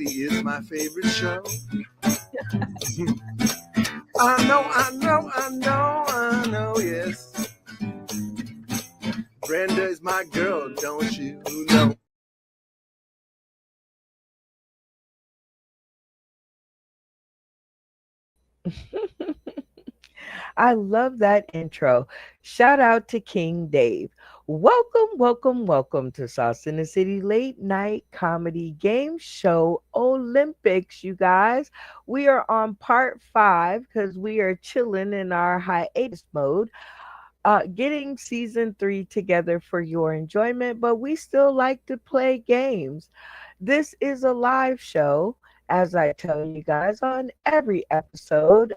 is my favorite show. I know, yes. Brenda is my girl, don't you know? I love that intro. Shout out to King Dave. Welcome, welcome, welcome to Sauce in the City Late Night Comedy Game Show Olympics, you guys. We are on part 5 because we are chilling in our hiatus mode, getting season 3 together for your enjoyment, but we still like to play games. This is a live show, as I tell you guys on every episode,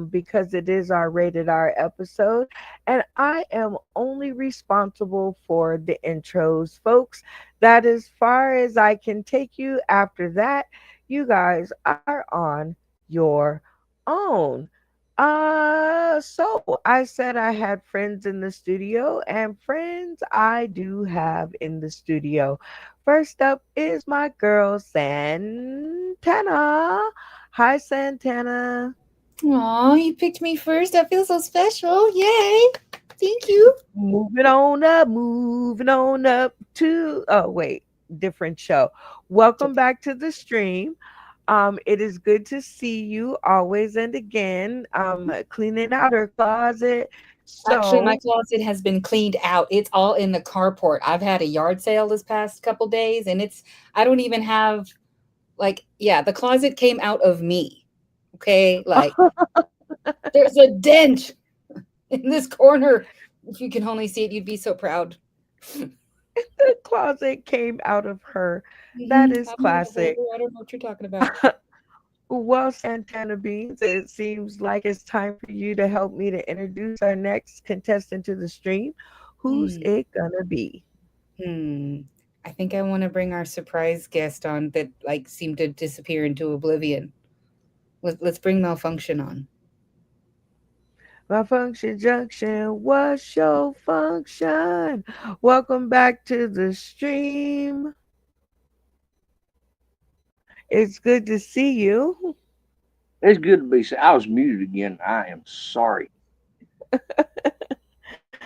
because it is our rated R episode, and I am only responsible for the intros, folks. That as far as I can take you. After that, you guys are on your own. So I said I had friends in the studio, and friends I do have in the studio. First up is my girl Santana. Hi, Santana. Aw, you picked me first. I feel so special. Yay. Thank you. Moving on up to, oh wait, different show. Welcome back to the stream. It is good to see you always and again. Cleaning out her closet. Actually, my So, closet has been cleaned out. It's all in the carport. I've had a yard sale this past couple days, and I don't even have, like, yeah, the closet came out of me. Okay. Like, there's a dent in this corner. If you can only see it, you'd be so proud. the closet came out of her. That I'm is not a classic. hoarder. I don't know what you're talking about. Well, Santana Beans, it seems like it's time for you to help me to introduce our next contestant to the stream. Who's Hmm. it gonna be? Hmm. I think I want to bring our surprise guest on that like seemed to disappear into oblivion. Let's bring Malfunction on. My function junction, what's your function? Welcome back to the stream. It's good to see you. It's good to be. I was muted again. I am sorry.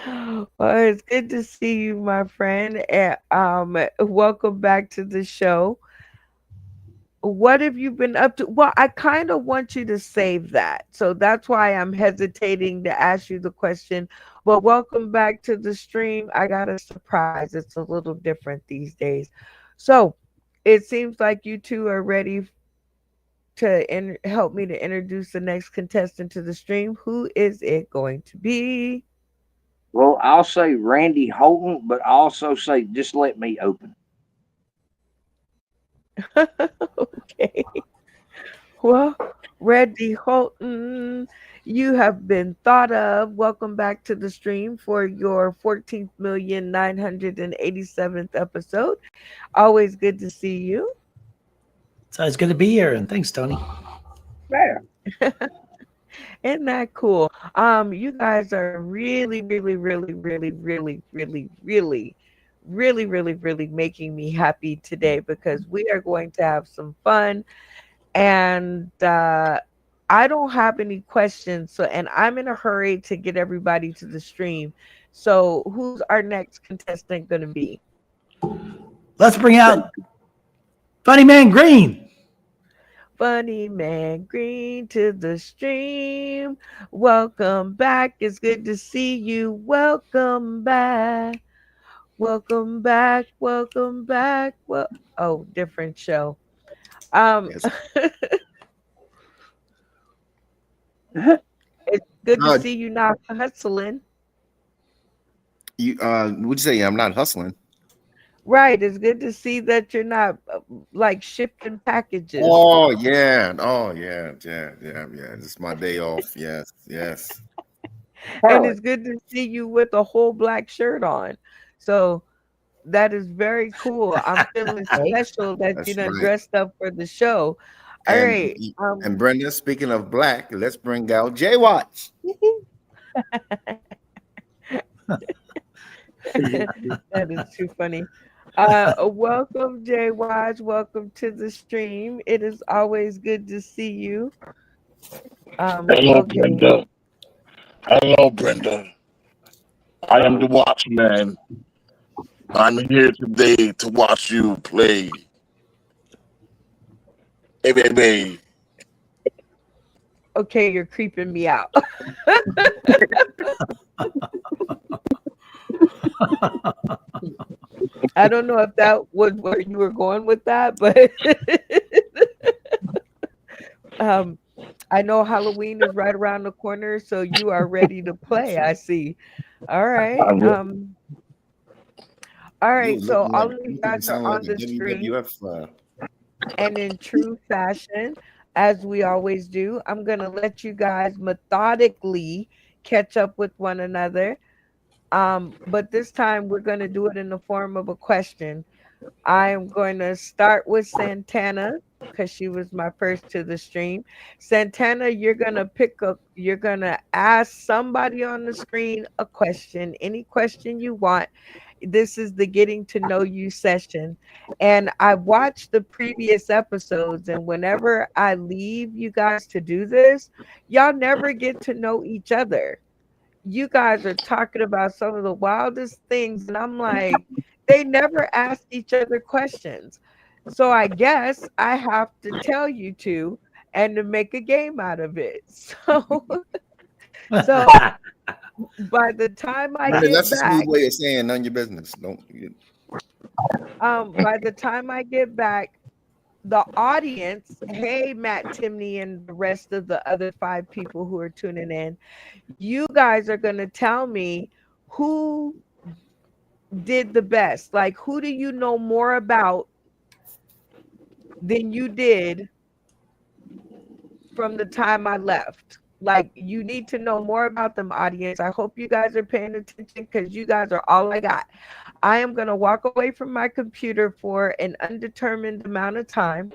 Well, it's good to see you, my friend. And welcome back to the show. What have you been up to? Well, I kind of want you to save that. So that's why I'm hesitating to ask you the question. But welcome back to the stream. I got a surprise. It's a little different these days. So it seems like you two are ready to help me to introduce the next contestant to the stream. Who is it going to be? Well, I'll say Randy Holton, but I also say just let me open. Okay. Well, Reddy Holton, you have been thought of. Welcome back to the stream for your 14,987th episode. Always good to see you. So it's good to be here, and thanks, Tony. Yeah. Isn't that cool? You guys are really, really, really, really, really, really, really, really, really, really making me happy today because we are going to have some fun. And I don't have any questions. So, and I'm in a hurry to get everybody to the stream. So, who's our next contestant going to be? Let's bring out Funny Man Green. Funny Man Green to the stream. Welcome back. It's good to see you. Welcome back. Welcome back. Welcome back. Well, oh, different show. Um, Yes. it's good to Uh, see you not hustling. you would you say I'm not hustling? Right. It's good to see that you're not like shifting packages. Oh yeah. It's my day off. Yes, yes. And Harley. it's good to see you with a whole black shirt on. So that is very cool. I'm feeling Right? special that you That's done right. dressed up for the show. All And right. and Brenda, speaking of black, let's bring out Jay Watts. That is too funny. Welcome, Jay Watch. Welcome to the stream. It is always good to see you. Hello, Okay. Brenda. Hello, Brenda. I am the Watchman. I'm here today to watch you play. Hey, baby. Okay, you're creeping me out. I don't know if that was where you were going with that, but I know Halloween is right around the corner, so you are ready to play. I see. All right. I'm here. All You right. was So looking like all of you you guys are sound like on a the screen, WWF. and in true fashion, as we always do, I'm gonna let you guys methodically catch up with one another. But this time we're gonna do it in the form of a question. I am going to start with Santana because she was my first to the stream. Santana, you're going to ask somebody on the screen a question, any question you want. This is the getting to know you session. And I watched the previous episodes, and whenever I leave you guys to do this, y'all never get to know each other. You guys are talking about some of the wildest things, and I'm like, they never ask each other questions. So I guess I have to tell you two and to make a game out of it. So by the time I Brenda, get that's a smooth back, way of saying none of your business. Don't you, the audience, hey Matt Timney and the rest of the other 5 people who are tuning in, you guys are gonna tell me who did the best. Like, who do you know more about than you did from the time I left? Like, you need to know more about them, audience. I hope you guys are paying attention because you guys are all I got. I am going to walk away from my computer for an undetermined amount of time.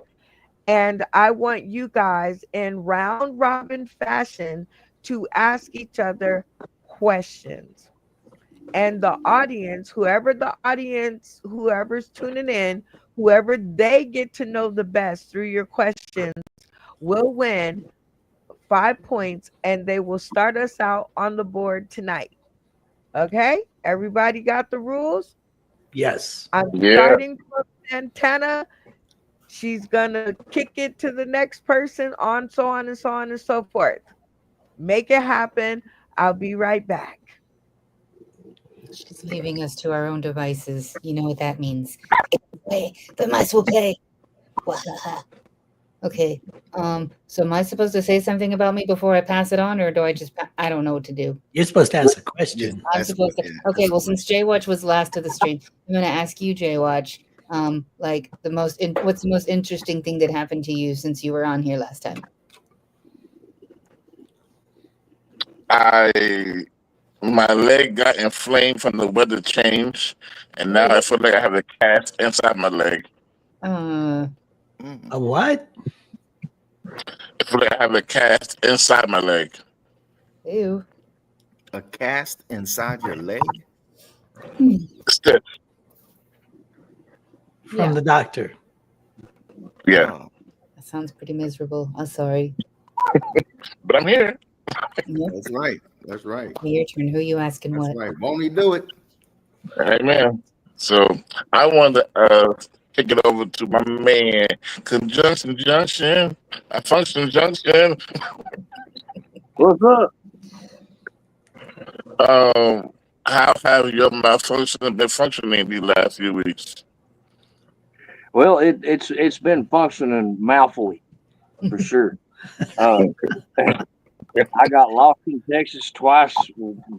And I want you guys in round robin fashion to ask each other questions. And the audience, whoever's tuning in, whoever they get to know the best through your questions will win 5 points, and they will start us out on the board tonight. Okay, everybody got the rules? Yes. I'm Yeah. starting from Santana. She's gonna kick it to the next person, on and so forth. Make it happen. I'll be right back. She's leaving us to our own devices. You know what that means. Play. The mice will play. Wahaha. Okay. So am I supposed to say something about me before I pass it on, or do I just? I don't know what to do. You're supposed to ask a just question. I'm ask supposed to. yeah, Okay. ask Well, a since question. Jaywatch was last to the stream, I'm going to ask you, Jaywatch. Like what's the most interesting thing that happened to you since you were on here last time? My leg got inflamed from the weather change, and now I feel like I have a cast inside my leg. Mhm. A what? I feel like I have a cast inside my leg. Ew. A cast inside your leg? Stiff. From Yeah. the doctor. Yeah. Oh, That sounds pretty miserable. I'm sorry. But I'm here. Yep. that's right. That's right. Your turn. Who you asking That's what? right. Won't he do it? Amen. So I want to kick it over to my man, Conjunction Junction, a Function Junction. What's up? How have your malfunction been functioning these last few weeks? Well, it's been functioning mouthfully for sure. Uh, I got lost in Texas twice.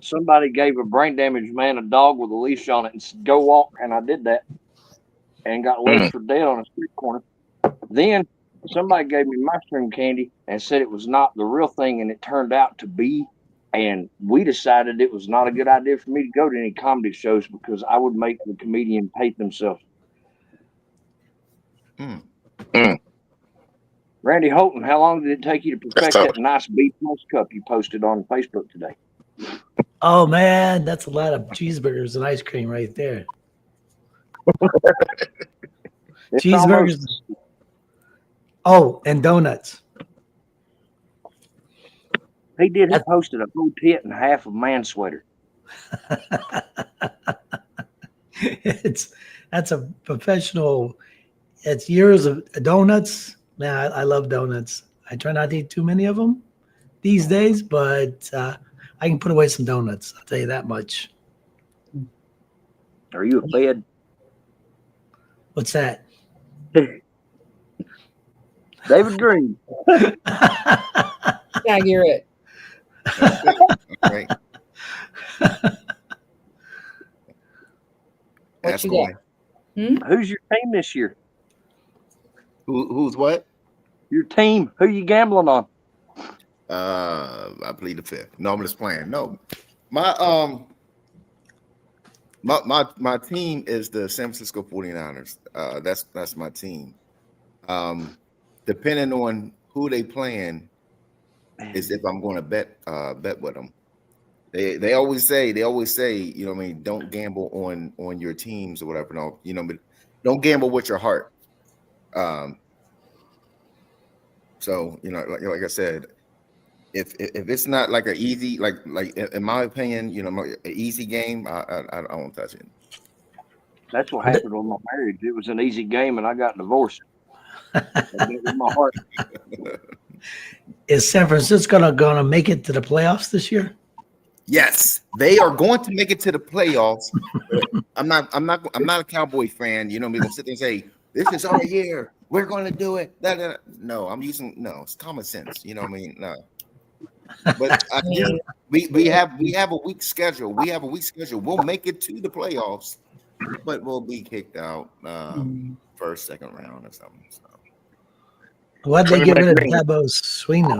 Somebody gave a brain damaged man a dog with a leash on it and said, "Go walk," and I did that and got left Mm. for dead on a street corner. Then somebody gave me mushroom candy and said it was not the real thing, and it turned out to be. And we decided it was not a good idea for me to go to any comedy shows because I would make the comedian hate themselves. Mm. Mm. Randy Holton, how long did it take you to That's perfect tough. that nice B plus cup you posted on Facebook today? Oh man, that's a lot of cheeseburgers and ice cream right there. It's Cheeseburgers. almost- Oh, and donuts. he did. He posted a whole tit and half of man sweater. That's a professional. It's years of donuts. Man, I love donuts. I try not to eat too many of them these days, but I can put away some donuts. I'll tell you that much. Are you a fed? What's that? David Green. Accurate. All right. What Ask you away. got? Who's your team this year? Who's what? Your team. Who you gambling on? I plead the fifth. No, I'm just playing. No, my my team is the San Francisco 49ers. That's my team. Depending on who they playing is if I'm going to bet with them. They always say, you know what I mean, don't gamble on your teams or whatever. No, you know, but don't gamble with your heart. So, you know, like I said, if it's not like an easy, like in my opinion, you know, an easy game, I don't touch it. That's what happened with my marriage. It was an easy game, and I got divorced. I did it with my heart. Is San Francisco gonna make it to the playoffs this year? Yes, they are going to make it to the playoffs. I'm not a Cowboy fan. You know, me gonna sit there and say, this is our year. We're going to do it. No, it's common sense. You know what I mean? No. But we have a weak schedule. We'll make it to the playoffs, but we'll be kicked out first, second round or something. So. Why'd they get rid of Dabo Sweeney?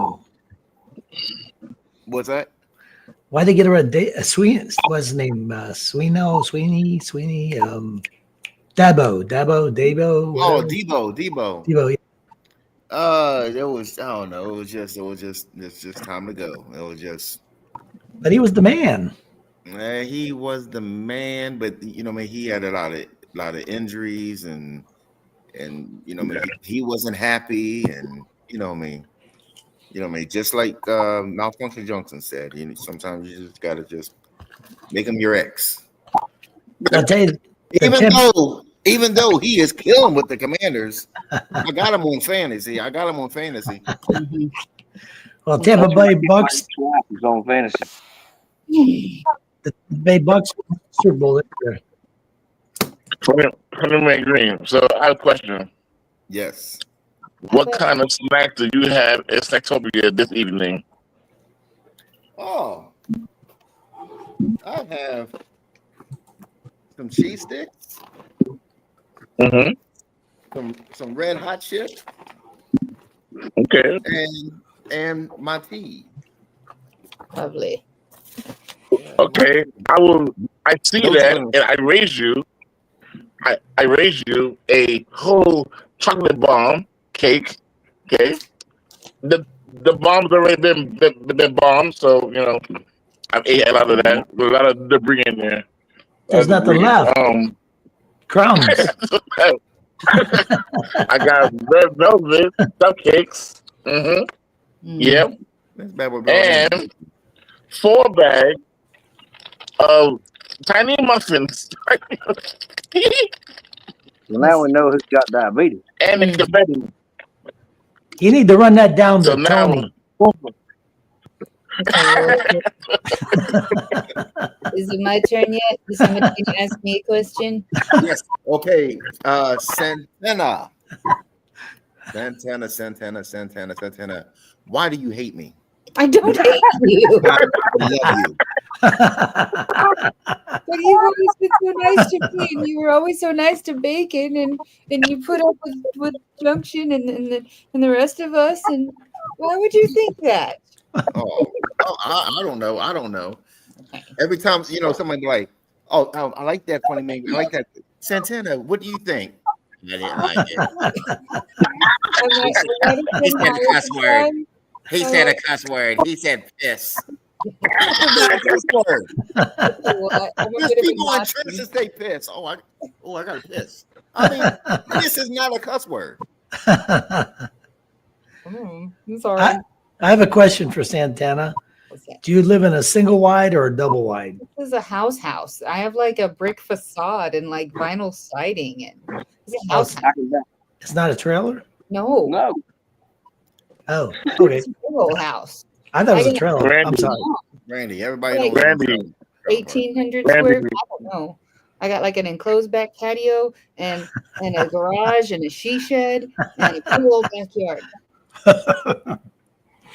What's that? Why'd they get rid of Sweeney? What's his name? Sweeney. Dabo. Oh, Debo. Debo. It was, I don't know. It's just time to go. It was just. But he was the man. He was the man, but you know, I mean, he had a lot of injuries and you know, I mean, he wasn't happy, and you know, what I mean, just like Malfunction Johnson said, you know, sometimes you just gotta just make him your ex. I'll tell you, even though he is killing with the Commanders, I got him on fantasy. Well, Tampa Bay Bucks is on fantasy. The Bay Bucks Super Bowl this year. Honeyman Green. So I have a question. Yes. What kind of snack do you have at Snacktopia this evening? Oh, I have some cheese sticks, some red hot chips, Okay. and my tea. Lovely. Okay. I see that, and I raised you a whole chocolate bomb cake. Okay. The bomb's already been bombed, so you know I've ate a lot of that. There's a lot of debris in there. There's nothing left. Crumbs. I got red velvet cupcakes. Yep. And 4 bags of tiny muffins. Well, now we know who's got diabetes. And the confetti. You need to run that down to So now, Tony. Is it my turn yet? Is somebody going to ask me a question? Yes. Okay. Santana. Why do you hate me? I don't hate you. I love you. But you've always been so nice to me, and you were always so nice to Bacon, and you put up with Junction and the rest of us. And why would you think that? I don't know. Every time, you know, somebody like, oh, I like that funny man. I like that. Santana, what do you think? I didn't like it. He said a cuss word. He said a cuss word. He said piss. It's not a cuss word. What? I'm a There's bit of a people in Nazi. churches they piss. I gotta piss. I mean, piss is not a cuss word. I'm sorry. I have a question for Santana. What's that? Do you live in a single wide or a double wide? This is a house. I have like a brick facade and like vinyl siding, and it's a house. It's not a trailer? No, No. Oh, okay. it's a big old house. I thought it was I a got- trailer. I'm Randy. sorry. Randy, everybody Like- knows. Randy. 1,800 Randy. square. I don't know. I got like an enclosed back patio and a garage and a she shed and a cool old backyard.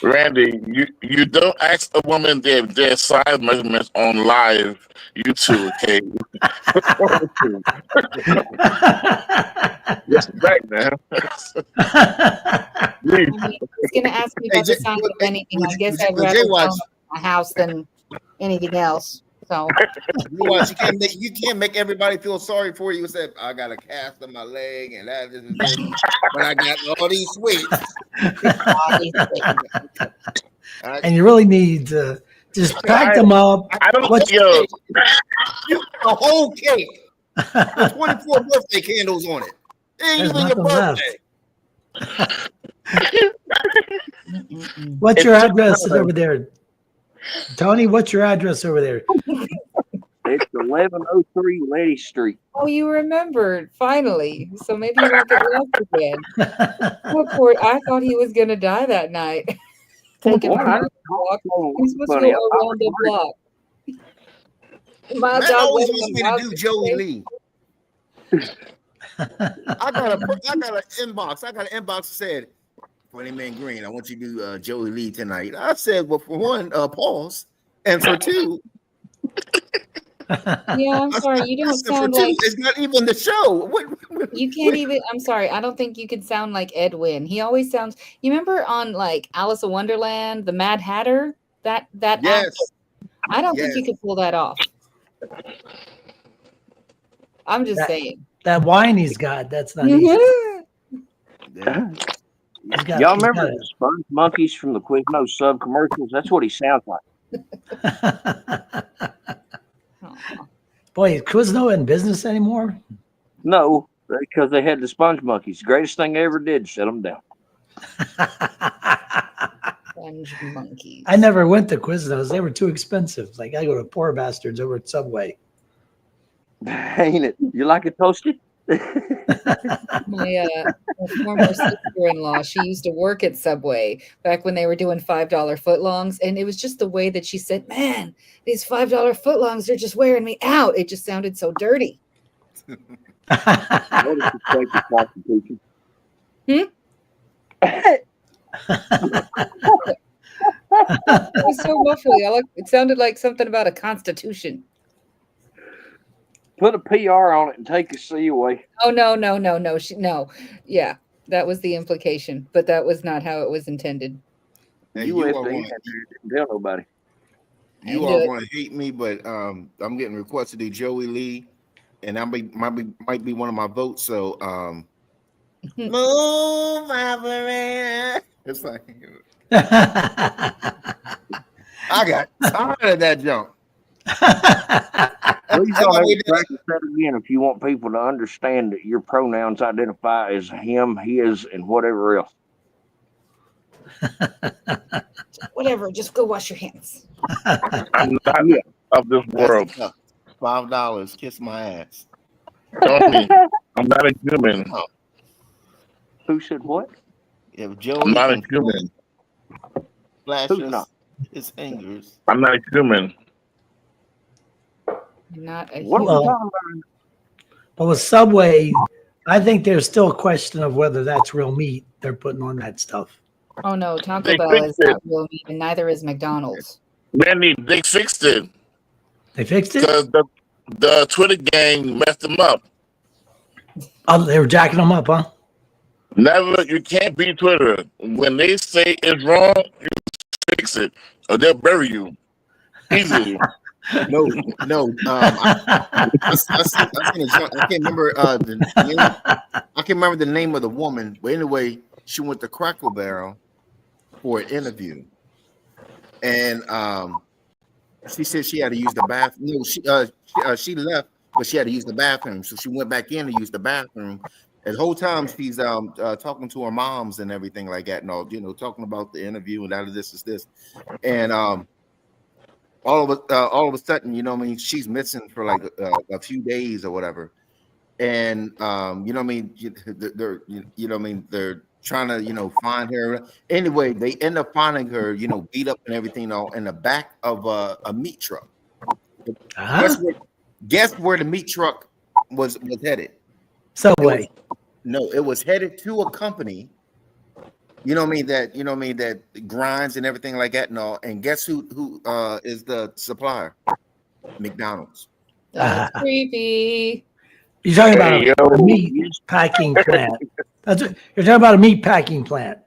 Randy, you don't ask a woman their size measurements on live YouTube, okay? Respect, man. I mean, he's gonna ask me Hey, about the Jay- size of hey, anything. I would- guess would- I'd would rather Jay own watch- a house than anything else. So You can't make everybody feel sorry for you and say, I got a cast on my leg and that is this, but I got all these sweets. obviously, And you really need to just pack them up. I don't What's- yo, A whole cake with 24 birthday candles on it. It ain't There's even your nothing birthday. mm-mm. What's your It's address just- over there? Tony, what's your address over there? It's 1103 Letty Street. Oh, you remembered finally. So maybe you won't get lost again. Poor Court, I thought he was gonna die that night. Taking What? a mild walk. He's supposed to Funny. go around the block. My Man dog always went wants on me a to wild do Joey chase. Lee. I got an inbox. I got an inbox that said, Funny Man Green, I want you to do Joey Lee tonight. I said, well, for one, pause. And for two, Yeah, I'm sorry. You I don't said, for sound two, like it's not even the show. you can't even. I'm sorry. I don't think you could sound like Edwin. He always sounds. You remember on like Alice in Wonderland, the Mad Hatter? That Yes. actor? I don't think you could pull that off. I'm just That- saying. That wine he's got, that's not easy. Yeah. He's got- Y'all he's remember got the Sponge Monkeys from the Quiznos sub commercials? That's what he sounds like. it. Aw. Boy, is Quizno in business anymore? No, because they had the Sponge Monkeys. Greatest thing they ever did, shut them down. Sponge monkeys. I never went to Quiznos. They were too expensive. Like I go to Poor Bastards over at Subway. Ain't it? You like it toasted? My former sister-in-law, she used to work at Subway back when they were doing $5 footlongs, and it was just the way that she said, "Man, these $5 footlongs are just wearing me out." It just sounded so dirty. What is the state of Constitution? It was so muffly. It sounded like something about a constitution. Put a PR on it and take a C away. Oh no. No. Yeah, that was the implication, but that was not how it was intended. Hey, You you went are there, going didn't tell nobody. you Do are it. going to hate me, but I'm getting requests to do Joey Lee, and I might be one of my votes. So move my friend. It's like I got tired of that junk. Please That's don't why ever we did practice that again if you want people to understand that your pronouns identify as him, his, and whatever else. Whatever, just go wash your hands. I'm not of this world. That's $5. Kiss my ass. Tony, I'm not a human. Who said what? If I'm Joey not a can human. flash Who's us not? his fingers, I'm not a human. Not a What are human. we talking about? But with Subway, I think there's still a question of whether that's real meat they're putting on that stuff. Oh no, Taco They Bell fixed is not real meat, and neither is McDonald's. Randy, they fixed it They fixed it? because the Twitter gang messed them up. Oh, they were jacking them up, huh? Never, you can't beat Twitter. When they say it's wrong, you fix it, or they'll bury you easily. no. I can't remember the name. I can't remember the name of the woman, but anyway, she went to Cracker Barrel for an interview, and She said she had to use the bathroom. No, she left, but she had to use the bathroom. So she went back in to use the bathroom. And the whole time she's talking to her moms and everything like that, and all talking about the interview and that this is this, and all of a sudden, what I mean, she's missing for like a few days or whatever, and what I mean, they're what I mean, they're trying to find her. Anyway, they end up finding her, beat up and everything, all in the back of a meat truck. Uh-huh. Guess where the meat truck was headed? Subway. It was headed to a company. That grinds and everything like that and all. And guess who is the supplier? McDonald's. That's creepy. You're talking about Hey, a meat packing plant. You're talking about a meat packing plant.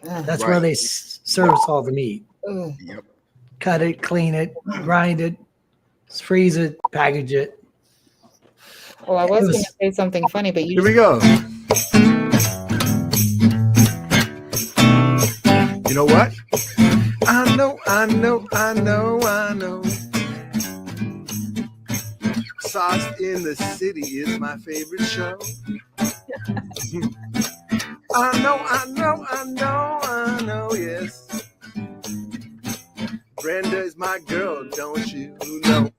That's where Right. they service all the meat. Ugh. Yep. Cut it, clean it, grind it, freeze it, package it. Well, I was going to say something funny, but you Here we go. You know what? I know. Sauce in the City is my favorite show. I know, yes. Brenda is my girl, don't you know?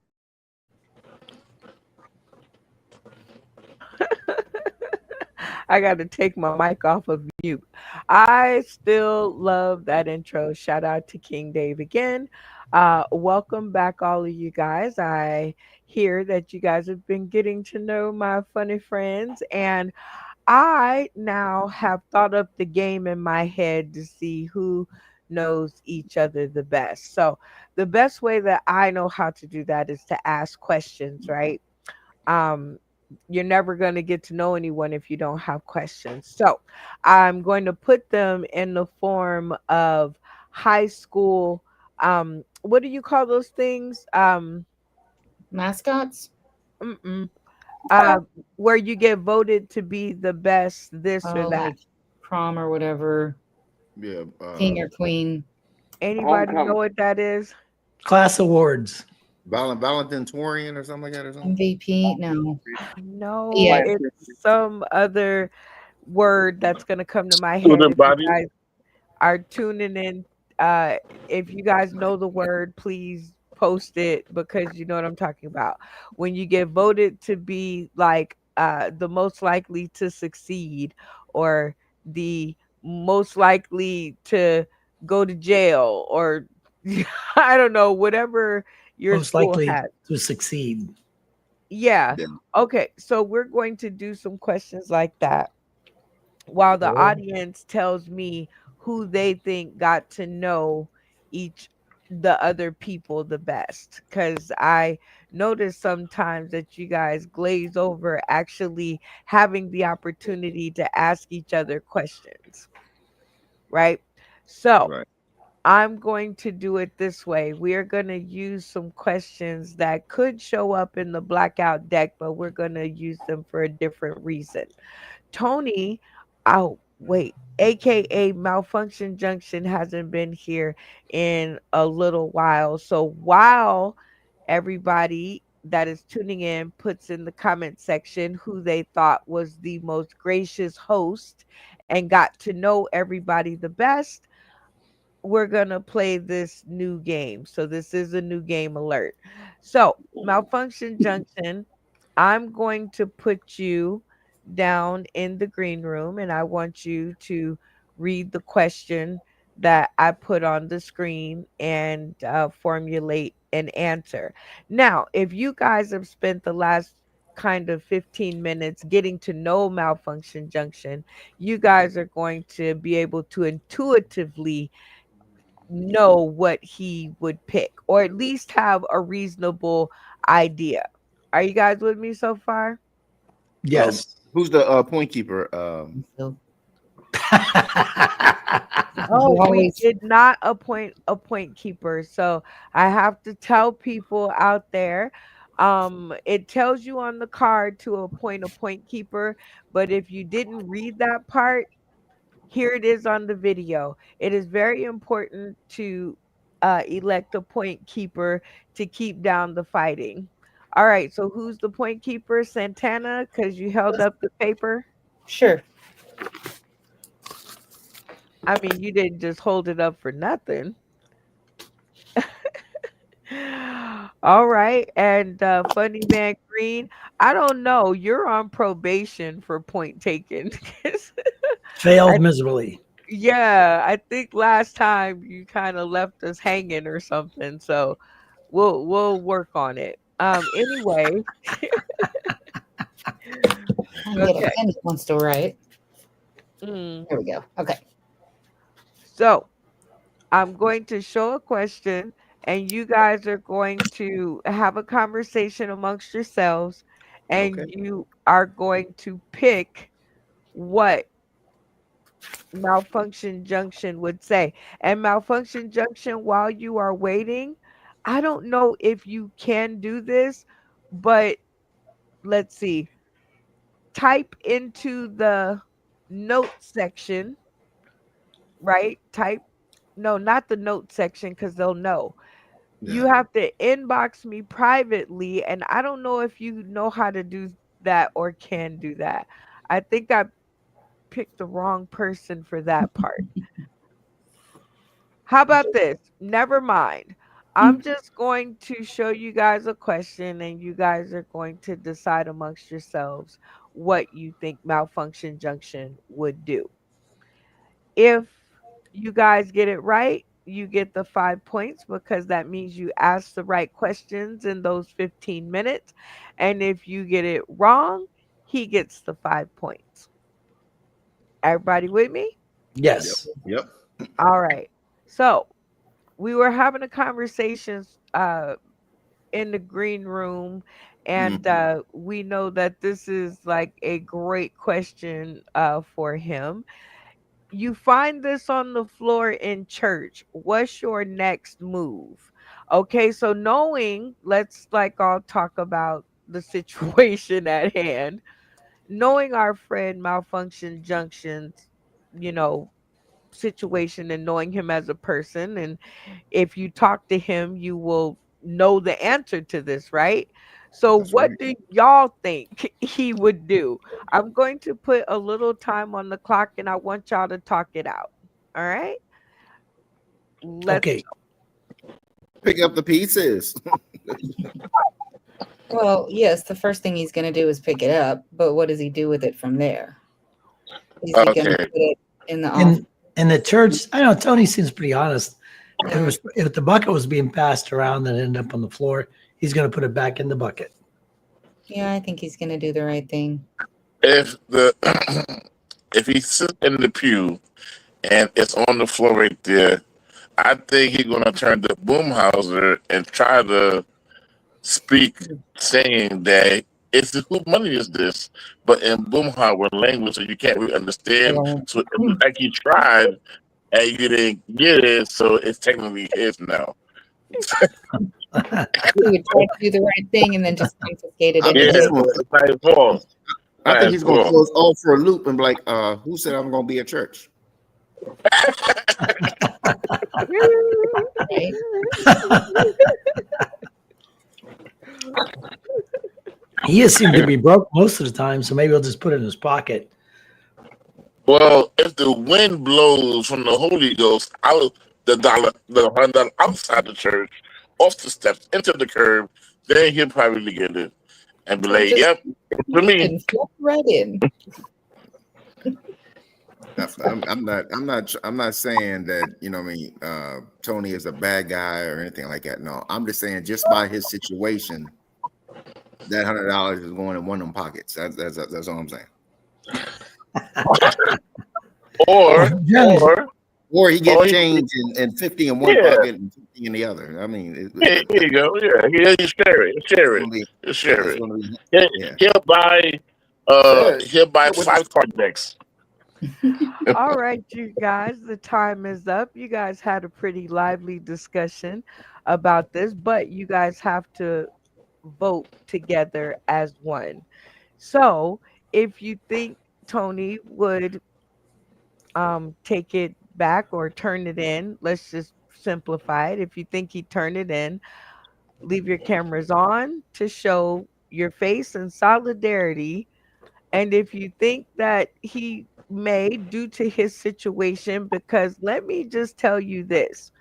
I got to take my mic off of mute. I still love that intro. Shout out to King Dave again. Welcome back, all of you guys. I hear that you guys have been getting to know my funny friends, and I now have thought up the game in my head to see who knows each other the best. So, the best way that I know how to do that is to ask questions, right? Um, you're never going to get to know anyone if you don't have questions. So I'm going to put them in the form of high school. What do you call those things? mascots? Mm-mm. Uh, where you get voted to be the best, this or Oh, that. like prom or whatever, Yeah. king or queen. Anybody know Homecoming. what that is? Class awards. Valentintorian or something like that or something. MVP? No. No, Yeah. it's some other word that's going to come to my head Student if you body. guys are tuning in. Uh, if you guys know the word, please post it because you know what I'm talking about. When you get voted to be like the most likely to succeed or the most likely to go to jail or I don't know, whatever your Most school likely has. to succeed. Yeah. Yeah. Okay. So we're going to do some questions like that while the Cool. audience tells me who they think got to know each the other people the best, because I notice sometimes that you guys glaze over actually having the opportunity to ask each other questions, right? So Right. I'm going to do it this way. We are going to use some questions that could show up in the blackout deck, but we're going to use them for a different reason. Tony, oh, wait, AKA Malfunction Junction hasn't been here in a little while. So while everybody that is tuning in puts in the comment section who they thought was the most gracious host and got to know everybody the best, we're gonna play this new game. So this is a new game alert. So Malfunction Junction, I'm going to put you down in the green room and I want you to read the question that I put on the screen and formulate an answer. Now, if you guys have spent the last kind of 15 minutes getting to know Malfunction Junction, you guys are going to be able to intuitively know what he would pick or at least have a reasonable idea. Are you guys with me so far? Yes. Who's the point keeper? So Oh, you we always did not appoint a point keeper. So I have to tell people out there, it tells you on the card to appoint a point keeper, but if you didn't read that part, here it is on the video. It is very important to elect a point keeper to keep down the fighting. All right, so who's the point keeper? Santana, because you held up the paper. Sure. I mean, you didn't just hold it up for nothing. All right, and Funny Man Green, I don't know. You're on probation for point taken. I, Failed miserably. yeah, I think last time you kind of left us hanging or something. So we'll work on it. Anyway, I can get a okay. pen that wants to write. Mm, There we go. Okay. so I'm going to show a question, and you guys are going to have a conversation amongst yourselves, and Okay. you are going to pick what malfunction junction would say. And malfunction junction, while you are waiting, I don't know if you can do this, but let's see. Type into the note section, right? Type, no, not the note section because they'll know. You Yeah. have to inbox me privately, and I don't know if you know how to do that or can do that. I think I picked the wrong person for that part. How about this? Never mind. I'm just going to show you guys a question, and you guys are going to decide amongst yourselves what you think malfunction junction would do. If you guys get it right, you get the 5 points because that means you asked the right questions in those 15 minutes. And if you get it wrong, he gets the 5 points. Everybody with me? Yep. Yes. Yep. All right. So we were having a conversation in the green room, and Mhm. we know that this is like a great question for him. You find this on the floor in church. What's your next move? Okay, so knowing, let's like all talk about the situation at hand. Knowing our friend Malfunction Junction's, you know, situation, and knowing him as a person, and if you talk to him, you will know the answer to this, right? So, That's right. what do y'all think he would do? I'm going to put a little time on the clock, and I want y'all to talk it out. All right? Let's Okay. Pick up the pieces. Well, yes, the first thing he's going to do is pick it up, but what does he do with it from there? Is he going to Okay. put it in the office? In the church, I know Tony seems pretty honest. If the bucket was being passed around and ended up on the floor, he's going to put it back in the bucket. Yeah, I think he's going to do the right thing. If the if he sits in the pew and it's on the floor right there, I think he's gonna turn to Boomhauser and try to speak, saying that it's whose money is this, but in Boomhauer language, so you can't really understand. Hello. So it's like he tried and you didn't get it, so it's technically his now. He would try to do the right thing and then just confiscate it I think Yeah, he's anyway. gonna. it's not his fault. It's I not think his he's gonna fault. throw us all for a loop and be like, "Who said I'm gonna be at church?" Right? He has seemed to be broke most of the time, so maybe he'll just put it in his pocket. Well, if the wind blows from the Holy Ghost out the $100 outside the church, off the steps into the curb, then he'll probably get it and be So like, just "Yep, it's for me." flip right in. I'm not saying that, you know what I mean, Tony is a bad guy or anything like that. No, I'm just saying just by his situation, that $100 is going in one of them pockets. That's all I'm saying. Or, Yeah. Or he or gets he, change and 50 in one yeah, pocket and 50 in the other. I mean, here you go. Yeah, you share it. Share it's it. gonna be, You share it's it. gonna be, He'll, yeah. he'll buy Share he'll buy it with the 5 card decks. All right, you guys, the time is up. You guys had a pretty lively discussion about this, but you guys have to vote together as one. So, if you think Tony would take it back or turn it in, let's just simplify it. If you think he turned it in, leave your cameras on to show your face in solidarity. And if you think that he may, due to his situation, because let me just tell you this,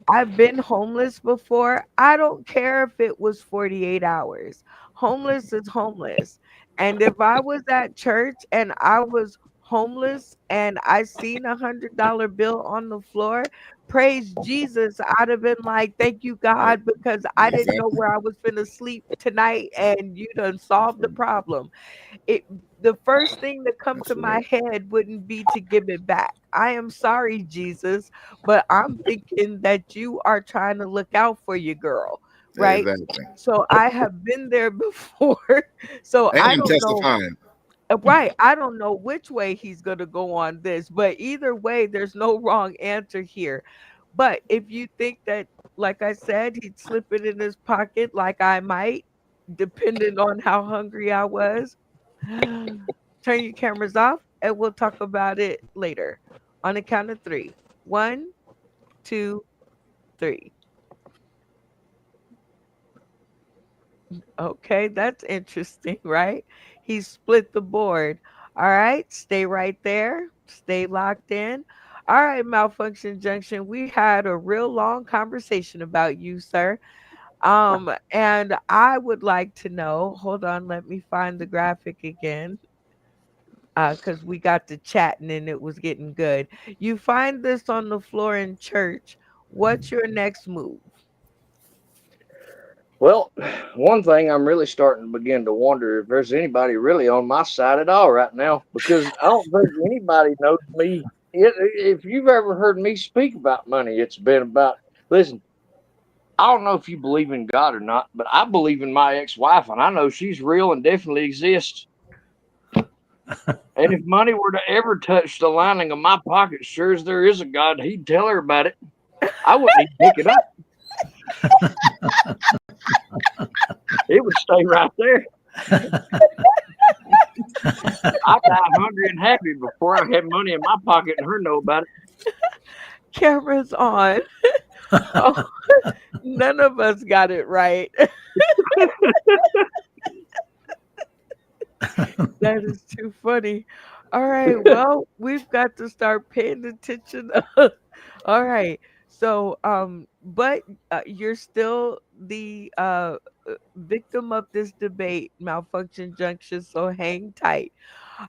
I've been homeless before. I don't care if it was 48 hours. Homeless is homeless. And if I was at church and I was homeless and I seen $100 bill on the floor, praise Jesus, I'd have been like, thank you, Right. God, because I didn't know Exactly. where I was finna sleep tonight and you done solved the problem. It The first thing that come That's to my right. head wouldn't be to give it back. I am sorry, Jesus, but I'm thinking that you are trying to look out for your girl, right? Exactly. So I have been there before. So And I I'm don't know. testifying. Right. I don't know which way he's going to go on this, but either way, there's no wrong answer here. But if you think that, like I said, he'd slip it in his pocket, like I might, depending on how hungry I was, turn your cameras off and we'll talk about it later. On the count of three. One, two, three. Okay, that's interesting, right? He split the board. All right, stay right there. Stay locked in. All right, Malfunction Junction. We had a real long conversation about you, sir. And I would like to know, hold on, let me find the graphic again. Because we got to chatting and it was getting good. You find this on the floor in church. What's your next move? Well, one thing I'm really starting to begin to wonder if there's anybody really on my side at all right now, because I don't think anybody knows me. If you've ever heard me speak about money, it's been about, listen, I don't know if you believe in God or not, but I believe in my ex-wife, and I know she's real and definitely exists. And if money were to ever touch the lining of my pocket, sure as there is a God, he'd tell her about it. I wouldn't even pick it up. It would stay right there. I'd die hungry and happy before I had money in my pocket and her know about it. Cameras on. Oh, none of us got it right. That is too funny. All right. Well, we've got to start paying attention. All right. So, but you're still the victim of this debate, Malfunction Junction. So hang tight.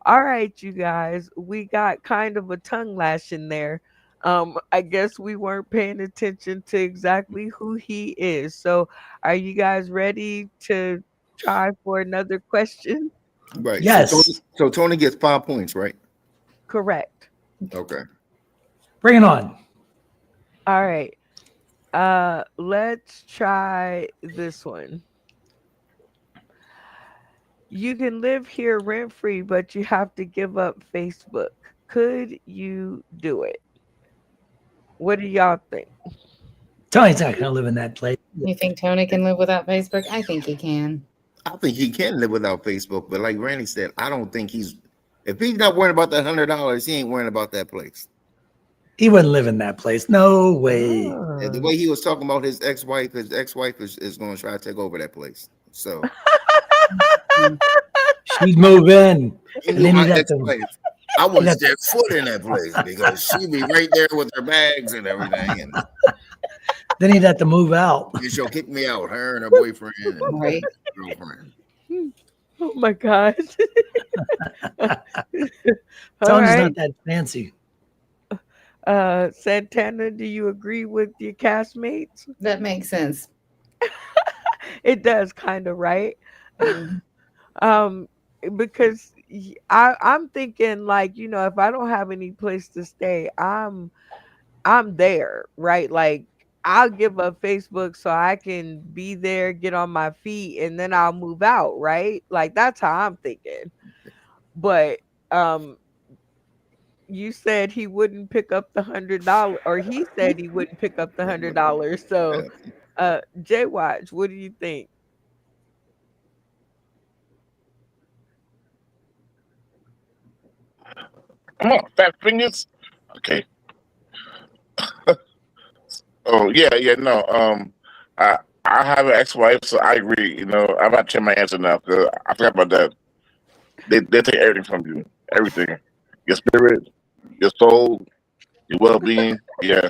All right, you guys. We got kind of a tongue lash in there. I guess we weren't paying attention to exactly who he is. So, are you guys ready to try for another question? Right. Yes. So Tony gets 5 points, right? Correct. Okay. Bring it on. All right. Let's try this one. You can live here rent free, but you have to give up Facebook. Could you do it? What do y'all think? Tony's not going to live in that place. You think Tony can live without Facebook? I think he can. I think he can live without Facebook, but like Randy said, I don't think if he's not worrying about that $100, he ain't worrying about that place. He wouldn't live in that place. No way. And the Ah. way he was talking about his ex-wife is going to try to take over that place. So She'd move in. he And knew then my he'd have to, ex-wife. I he'd wouldn't have, step foot in that place because she'd be right there with her bags and everything, and then he'd have to move out. she'll kick me out. Her and her boyfriend and Right. girlfriend. Oh my God. All Tony's right. not that fancy. Santana, do you agree with your castmates? That makes sense. It does kind of, right? Mhm. um because I'm thinking, like, if I don't have any place to stay, I'm there, right? Like, I'll give up Facebook so I can be there, get on my feet, and then I'll move out, right? Like, that's how I'm thinking. But um you said he wouldn't pick up the $100, or he said he wouldn't pick up the $100. So Jay Watch, what do you think? Come on, fat fingers. Okay. Oh yeah, no. I have an ex-wife, so I agree. You know, I'm not changing my answer now because I forgot about that. They take everything from you, everything, your spirit, your soul, your well-being. Yeah,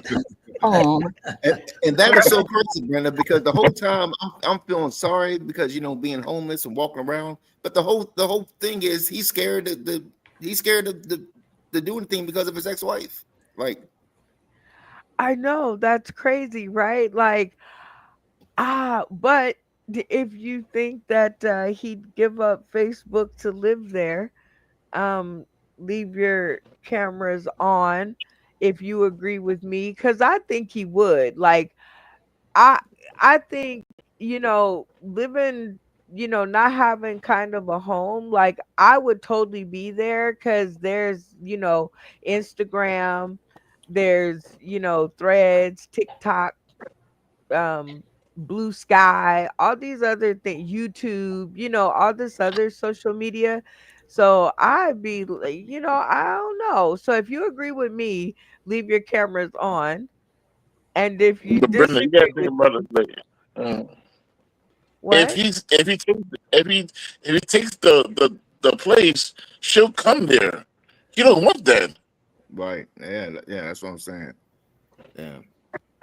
Oh, And that is so crazy, Brenda, because the whole time I'm feeling sorry because being homeless and walking around, but the whole thing is he's scared he's scared to do anything because of his ex-wife. Like, I know that's crazy, right? Like, but if you think that he'd give up Facebook to live there, um, leave your cameras on if you agree with me, because I think he would. Like, I I think, living, not having kind of a home, like I would totally be there because there's, Instagram, there's, threads, TikTok, Blue Sky, all these other things, YouTube, all this other social media. So I'd be like, I don't know. So if you agree with me, leave your cameras on. And if you but Brenda, you gotta disagree think with about it. Like, if what? he's if he takes the place, she'll come there. You don't want that. right, yeah, that's what I'm saying. Yeah.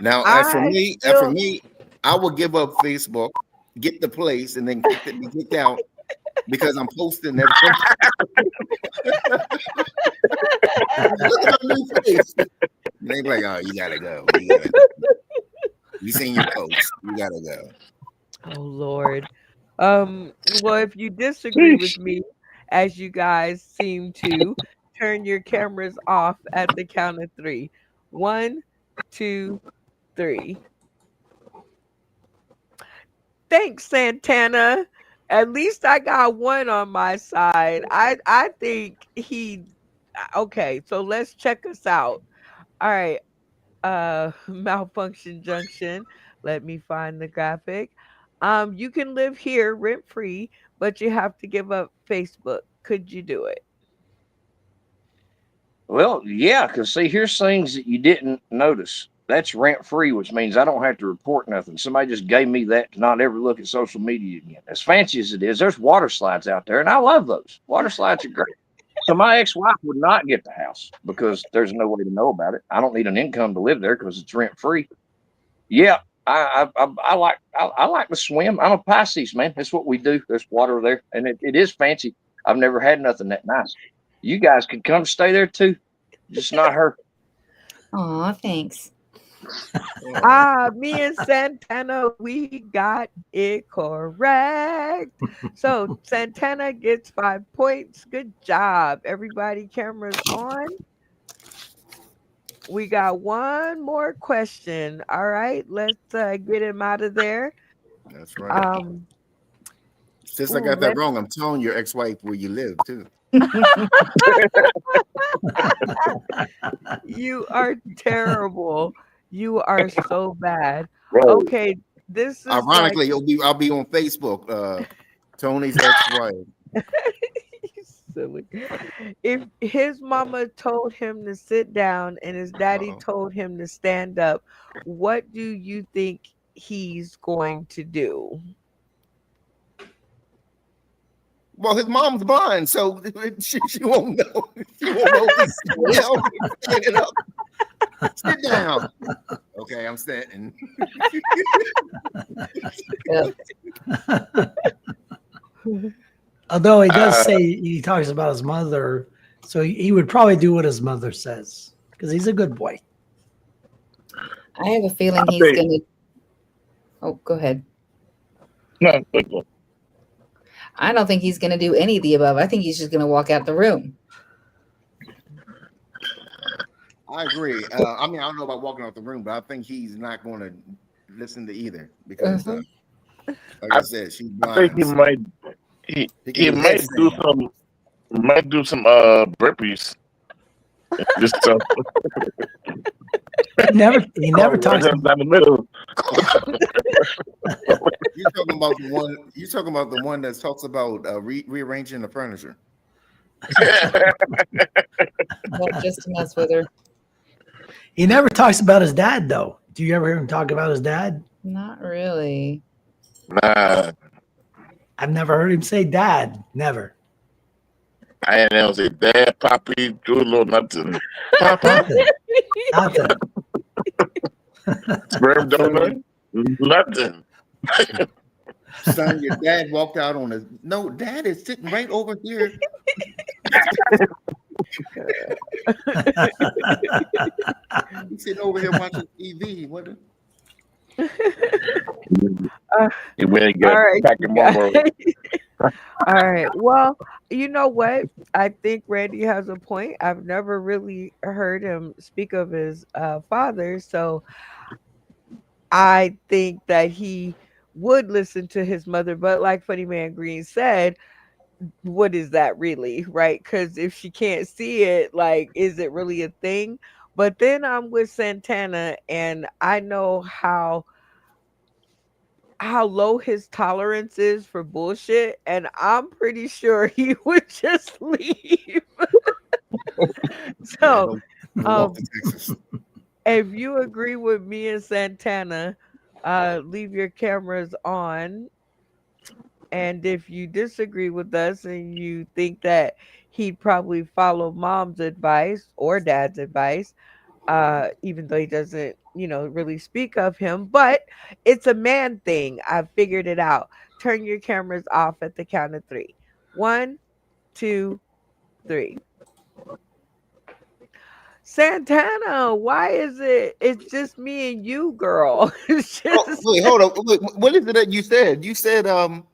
Now, I as for still me, I would give up Facebook, get the place, and then be kicked out because I'm posting everything. Look at my new face. And they be like, "Oh, you gotta go. We seen your post. You gotta go." Oh Lord. Well, if you disagree with Sheesh. me, as you guys seem to, turn your cameras off at the count of three. One, two, three. Thanks, Santana. At least I got one on my side. I think he okay, so let's check us out. All right. Malfunction junction. Let me find the graphic. You can live here rent free, but you have to give up Facebook. Could you do it? Well, yeah, because see, here's things that you didn't notice. That's rent free, which means I don't have to report nothing. Somebody just gave me that to not ever look at social media again. As fancy as it is, there's water slides out there, and I love those. Water slides are great. So my ex-wife would not get the house because there's no way to know about it. I don't need an income to live there because it's rent free. Yeah, I like to swim. I'm a Pisces man. That's what we do. There's water there, and it is fancy. I've never had nothing that nice. You guys could come stay there too, just not her. aw, thanks. Me and Santana, we got it correct. So Santana gets 5 points. Good job. Everybody, cameras on. We got one more question. All right, let's get him out of there. That's right. Um, Since I ooh, got that let's wrong, I'm telling your ex-wife where you live too. You are terrible. You are so bad. Right. Okay, this is like Ironically, I'll be on Facebook. Tony's ex-wife. silly. If his mama told him to sit down and his daddy Uh-oh. told him to stand up, what do you think he's going to do? Well, his mom's blind, so she won't know. She won't know if he's sitting down or standing up. Sit down. Okay, I'm sitting. Although he does say he talks about his mother, so he would probably do what his mother says because he's a good boy. I have a feeling I he's think- gonna. Oh, go ahead. No, Facebook. I don't think he's gonna do any of the above. I think he's just gonna walk out the room. I agree. I mean, I don't know about walking out the room, but I think he's not going to listen to either because, like I said, she's I think blind. he might. He might do some burpees. Just He never talks. down the middle. You're talking about the one. You're talking about the one that talks about rearranging the furniture. Well, just to mess with her. He never talks about his dad though. Do you ever hear him talk about his dad? Not really. Nah, I've never heard him say dad. Never. I ain't never say dad, poppy, Julo, nothing. Papa, Nothing. Nothing. sperm donor, nothing. Son, your dad walked out on his. No, dad is sitting right over here. He's sitting over here watching TV. What? He went and All got right, back you in guys. Marlboro. All right. Well, you know what? I think Randy has a point. I've never really heard him speak of his father, so I think that he would listen to his mother. But like Funny Man Green said, what is that really, right? Because if she can't see it, like, is it really a thing? But then I'm with Santana, and I know how low his tolerance is for bullshit, and I'm pretty sure he would just leave. Yeah, So, he'll walk um, to Texas. if you agree with me and Santana, leave your cameras on. And if you disagree with us and you think that he'd probably follow mom's advice or dad's advice, even though he doesn't, really speak of him, but it's a man thing. I've figured it out. Turn your cameras off at the count of three. One, two, three. Santana, why is it's just me and you, girl? It's Oh, just wait, hold on. Wait, what is it that you said? You said you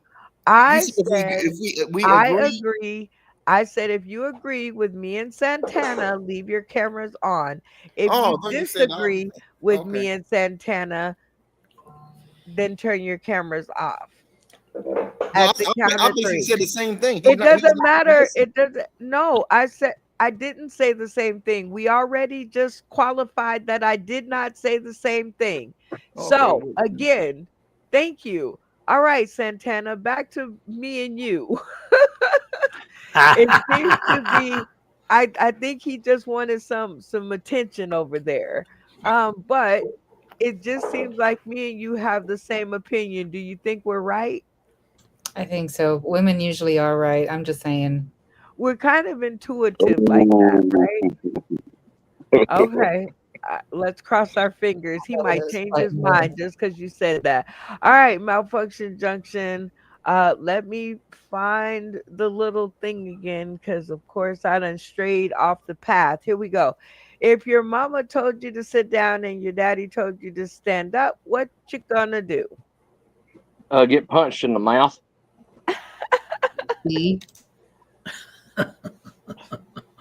I said said if we I agree. agree. I said if you agree with me and Santana, leave your cameras on. If Oh, you I thought you said disagree with okay. me and Santana, then turn your cameras off No, at the count I of basically three. said the same thing. It He's doesn't not matter. listening. It doesn't. No, I said I didn't say the same thing. We already just qualified that I did not say the same thing. Okay, So, good. again, thank you. All right, Santana, back to me and you. It seems to be I think he just wanted some attention over there. But it just seems like me and you have the same opinion. Do you think we're right? I think so. Women usually are right. I'm just saying. We're kind of intuitive like that, right? Okay. Let's cross our fingers. He might change his mind just because you said that. All right, malfunction junction. Let me find the little thing again because, of course, I done strayed off the path. Here we go. If your mama told you to sit down and your daddy told you to stand up, what you gonna do? Get punched in the mouth. See?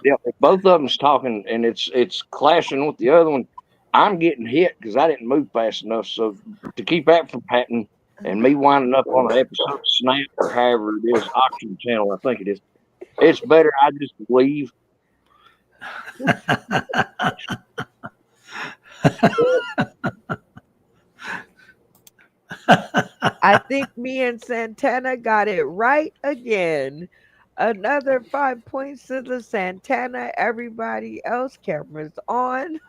Yeah, if both of them's talking and it's clashing with the other one, I'm getting hit because I didn't move fast enough. So to keep that from happening and me winding up on an episode of Snap or however it is, Auction Channel, I think it is, it's better I just leave. I think me and Santana got it right again. Another 5 points to the Santana. Everybody else, cameras on.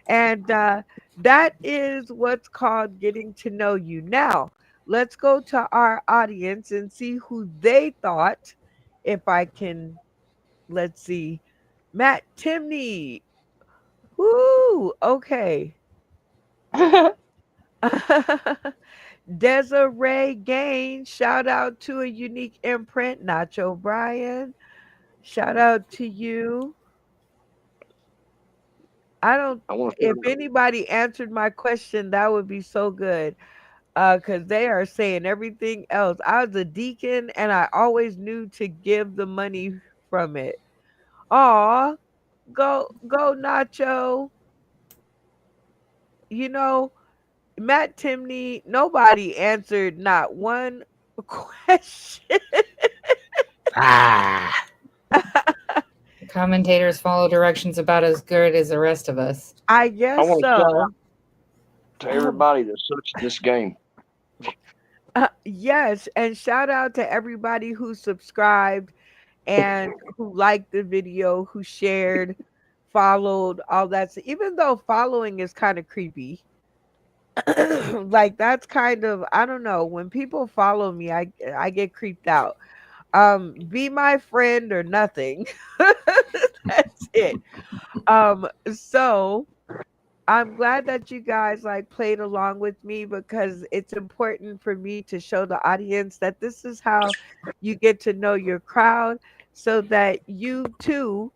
And that is what's called getting to know you. Now, let's go to our audience and see who they thought. If I can, let's see. Matt Timney. Woo, okay. Desiree Gaines, shout out to a unique imprint. Nacho Bryan, shout out to you. I don't, I want if to. anybody answered my question, that would be so good. Because they are saying everything else. I was a deacon and I always knew to give the money from it. Aw, go Nacho. You know, Matt Timney, nobody answered not one question. Ah. Commentators follow directions about as good as the rest of us. I I guess want to shout out so. to everybody that searched this game. Yes, and shout out to everybody who subscribed and who liked the video, who shared, followed, all that. So even though following is kind of creepy, like that's kind of, I don't know, when people follow me, I get creeped out. Be my friend or nothing. That's it. So I'm glad that you guys like played along with me because it's important for me to show the audience that this is how you get to know your crowd so that you too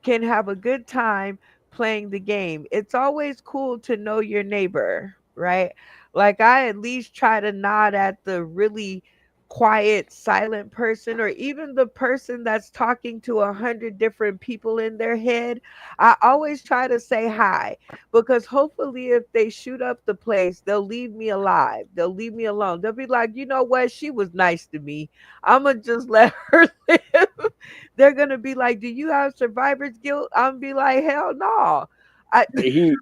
can have a good time playing the game. It's always cool to know your neighbor, right? Like I at least try to nod at the really quiet, silent person, or even the person that's talking to 100 different people in their head. I always try to say hi because hopefully if they shoot up the place, they'll leave me alive. They'll leave me alone. They'll be like, you know what? She was nice to me. I'm going to just let her live. They're going to be like, do you have survivor's guilt? I'm going to be like, hell no. I, He,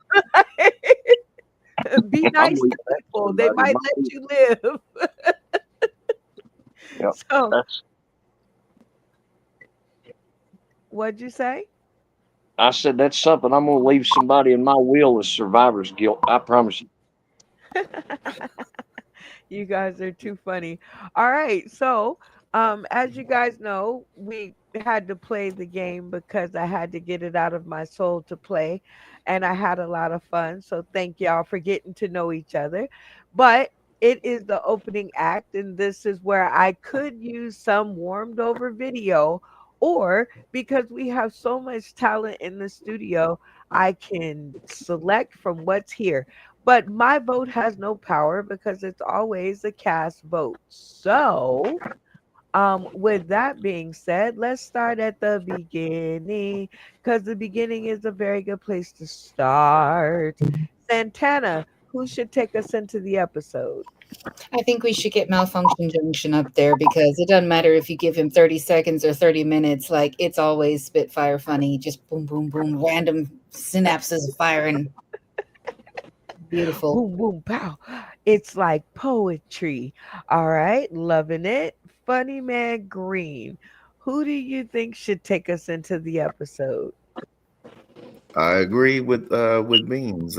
be I'm nice with to that people. They somebody. might let you live. Yep, So, that's. what'd you say? I said that's something I'm gonna leave somebody in my will as survivor's guilt. I promise you. You guys are too funny. All right. So, as you guys know, we had to play the game because I had to get it out of my soul to play. And I had a lot of fun. So, thank y'all for getting to know each other. But it is the opening act. And this is where I could use some warmed over video. Or because we have so much talent in the studio, I can select from what's here. But my vote has no power because it's always a cast vote. So, with that being said, let's start at the beginning because the beginning is a very good place to start. Santana, who should take us into the episode? I think we should get Malfunction Junction up there because it doesn't matter if you give him 30 seconds or 30 minutes. Like, it's always Spitfire funny. Just boom, boom, boom, random synapses of fire and beautiful. Boom, boom, pow. It's like poetry. All right, loving it. Funny Man Green. Who do you think should take us into the episode? I agree with Beans.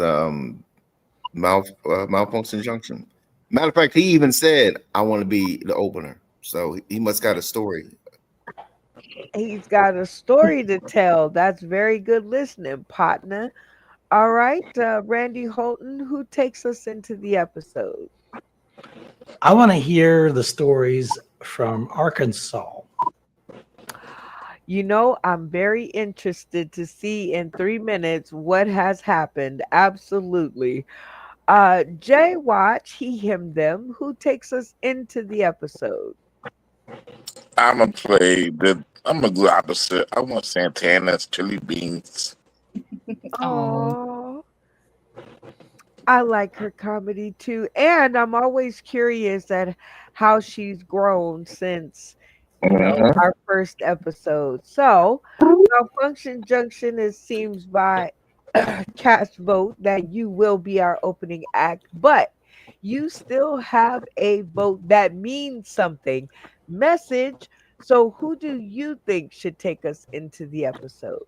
Malfunction Junction. Matter of fact, he even said, "I want to be the opener." So he must got a story. He's got a story to tell. That's very good listening, partner. All right, Randy Holton, who takes us into the episode? I want to hear the stories from Arkansas. You know, I'm very interested to see in 3 minutes what has happened. Absolutely. Jay Watch, he, him, them, who takes us into the episode? I'm gonna play the. I'm gonna go opposite. I want Santana's chili beans. Oh, Oh, I like her comedy too. And I'm always curious at how she's grown since, Mhm. our first episode. So, Malfunction Junction, it seems by cast vote that you will be our opening act, but you still have a vote that means something. Message. So, who do you think should take us into the episode?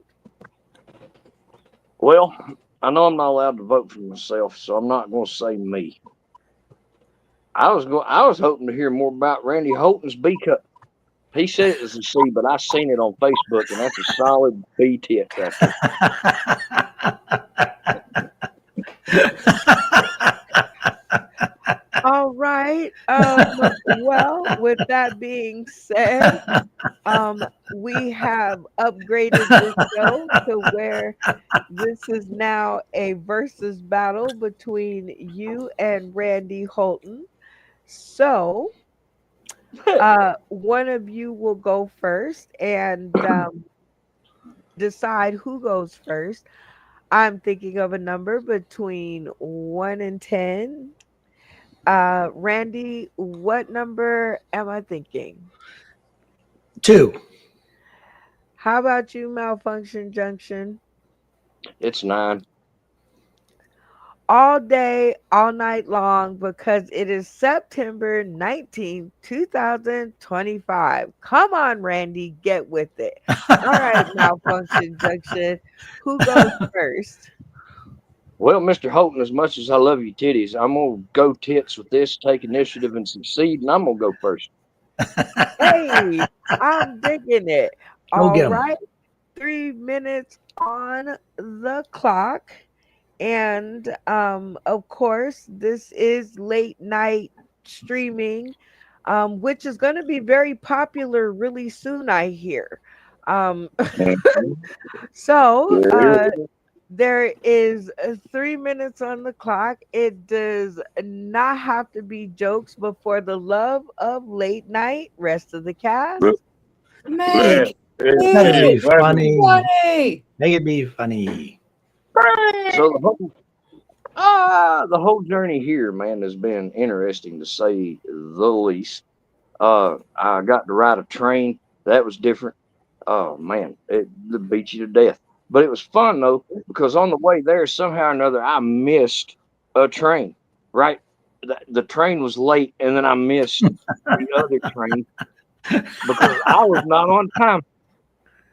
Well, I know I'm not allowed to vote for myself, so I'm not gonna say me. I was hoping to hear more about Randy Holton's B cup. He said it was a C, but I seen it on Facebook, and that's a solid B tip right there. All right. Well, with that being said, we have upgraded this show to where this is now a versus battle between you and Randy Holton. So, one of you will go first and decide who goes first. I'm thinking of a number between 1 and 10. Randy, what number am I thinking? 2. How about you, Malfunction Junction? It's 9. all day, all night long, because it is September 19th, 2025. Come on, Randy, get with it. All right, Malfunction Junction. Who goes first? Well, Mr. Holton, as much as I love you titties, I'm gonna go tits with this, take initiative and succeed, and I'm gonna go first. Hey, I'm digging it. Go All get 'em. right, 3 minutes on the clock. And of course, this is late night streaming, which is going to be very popular really soon, I hear. Um, so there is 3 minutes on the clock. It does not have to be jokes, but for the love of late night, rest of the cast. Make Let it be it funny. funny. Make it be funny. So the whole journey here, man, has been interesting to say the least. I got to ride a train. That was different. Oh man, it beat you to death. But it was fun though, because on the way there, somehow or another, I missed a train. Right, the train was late, and then I missed the other train because I was not on time.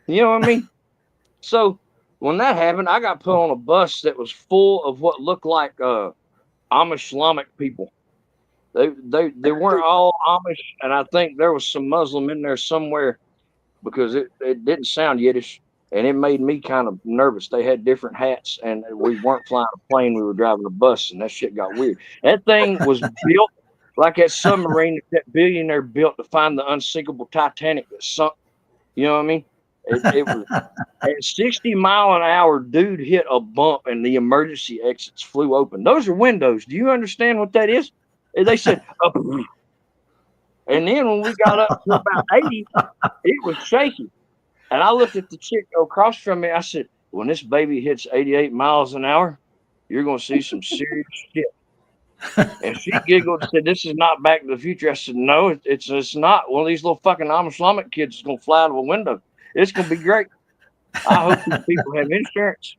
You know what I mean? So when that happened, I got put on a bus that was full of what looked like Amish Islamic people. They weren't all Amish, and I think there was some Muslim in there somewhere because it didn't sound Yiddish, and it made me kind of nervous. They had different hats, and we weren't flying a plane; we were driving a bus, and that shit got weird. That thing was built like that submarine that billionaire built to find the unsinkable Titanic that sunk. You know what I mean? It was at 60 mile an hour. Dude hit a bump, and the emergency exits flew open. Those are windows. Do you understand what that is? And they said, up. And then when we got up to about 80, it was shaky. And I looked at the chick across from me. I said, when this baby hits 88 miles an hour, you're going to see some serious shit. And she giggled and said, this is not Back to the Future. I said, no, it's not. One of these little fucking Amish Islamic kids is going to fly out of a window. It's going to be great. I hope these people have insurance.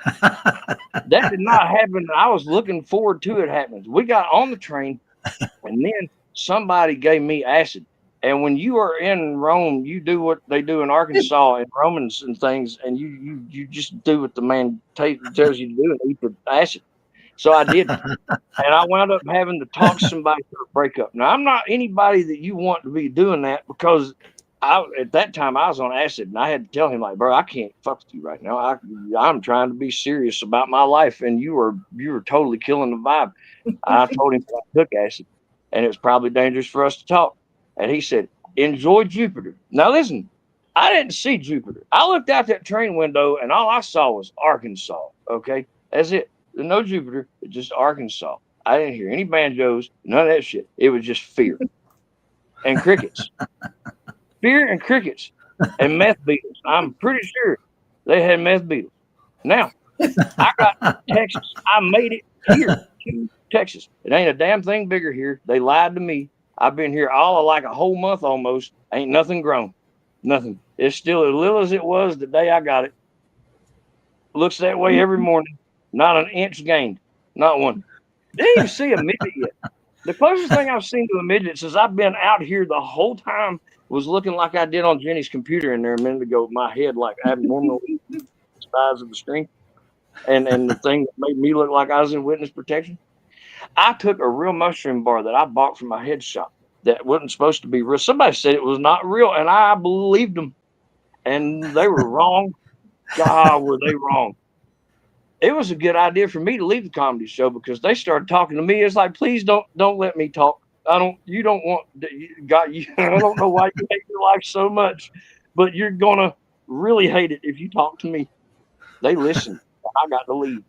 That did not happen. I was looking forward to it happening. We got on the train, and then somebody gave me acid. And when you are in Rome, you do what they do in Arkansas and Romans and things, and you just do what the man tells you to do and eat the acid. So I did, and I wound up having to talk somebody through a breakup. Now I'm not anybody that you want to be doing that because at that time I was on acid, and I had to tell him like, bro, I can't fuck with you right now. I'm trying to be serious about my life, and you were totally killing the vibe. I told him I took acid, and it was probably dangerous for us to talk. And he said, enjoy Jupiter. Now listen, I didn't see Jupiter. I looked out that train window, and all I saw was Arkansas. Okay, that's it. There's no Jupiter. It's just Arkansas. I didn't hear any banjos, none of that shit. It was just fear and crickets. Fear and crickets and meth beetles. I'm pretty sure they had meth beetles. Now, I got to Texas. I made it here to Texas. It ain't a damn thing bigger here. They lied to me. I've been here all of like a whole month almost. Ain't nothing grown. Nothing. It's still as little as it was the day I got it. Looks that way every morning. Not an inch gained. Not one. Didn't even see a midget yet. The closest thing I've seen to a midget since I've been out here the whole time was looking like I did on Jenny's computer in there a minute ago. My head like abnormally the size of the screen. And the thing that made me look like I was in witness protection. I took a real mushroom bar that I bought from my head shop that wasn't supposed to be real. Somebody said it was not real, and I believed them. And they were wrong. God, were they wrong. It was a good idea for me to leave the comedy show because they started talking to me. It's like, please don't let me talk. You don't want, God, I don't know why you hate your life so much, but you're going to really hate it if you talk to me. They listened. I got to leave.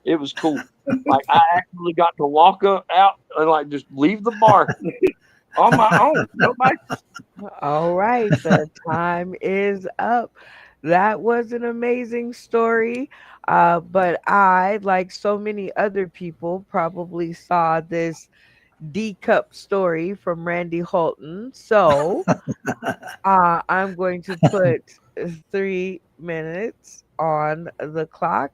It was cool. Like I actually got to walk out and like just leave the bar on my own. Nobody. All right, the time is up. That was an amazing story. But I, like so many other people, probably saw this D cup story from Randy Holton. So I'm going to put 3 minutes on the clock.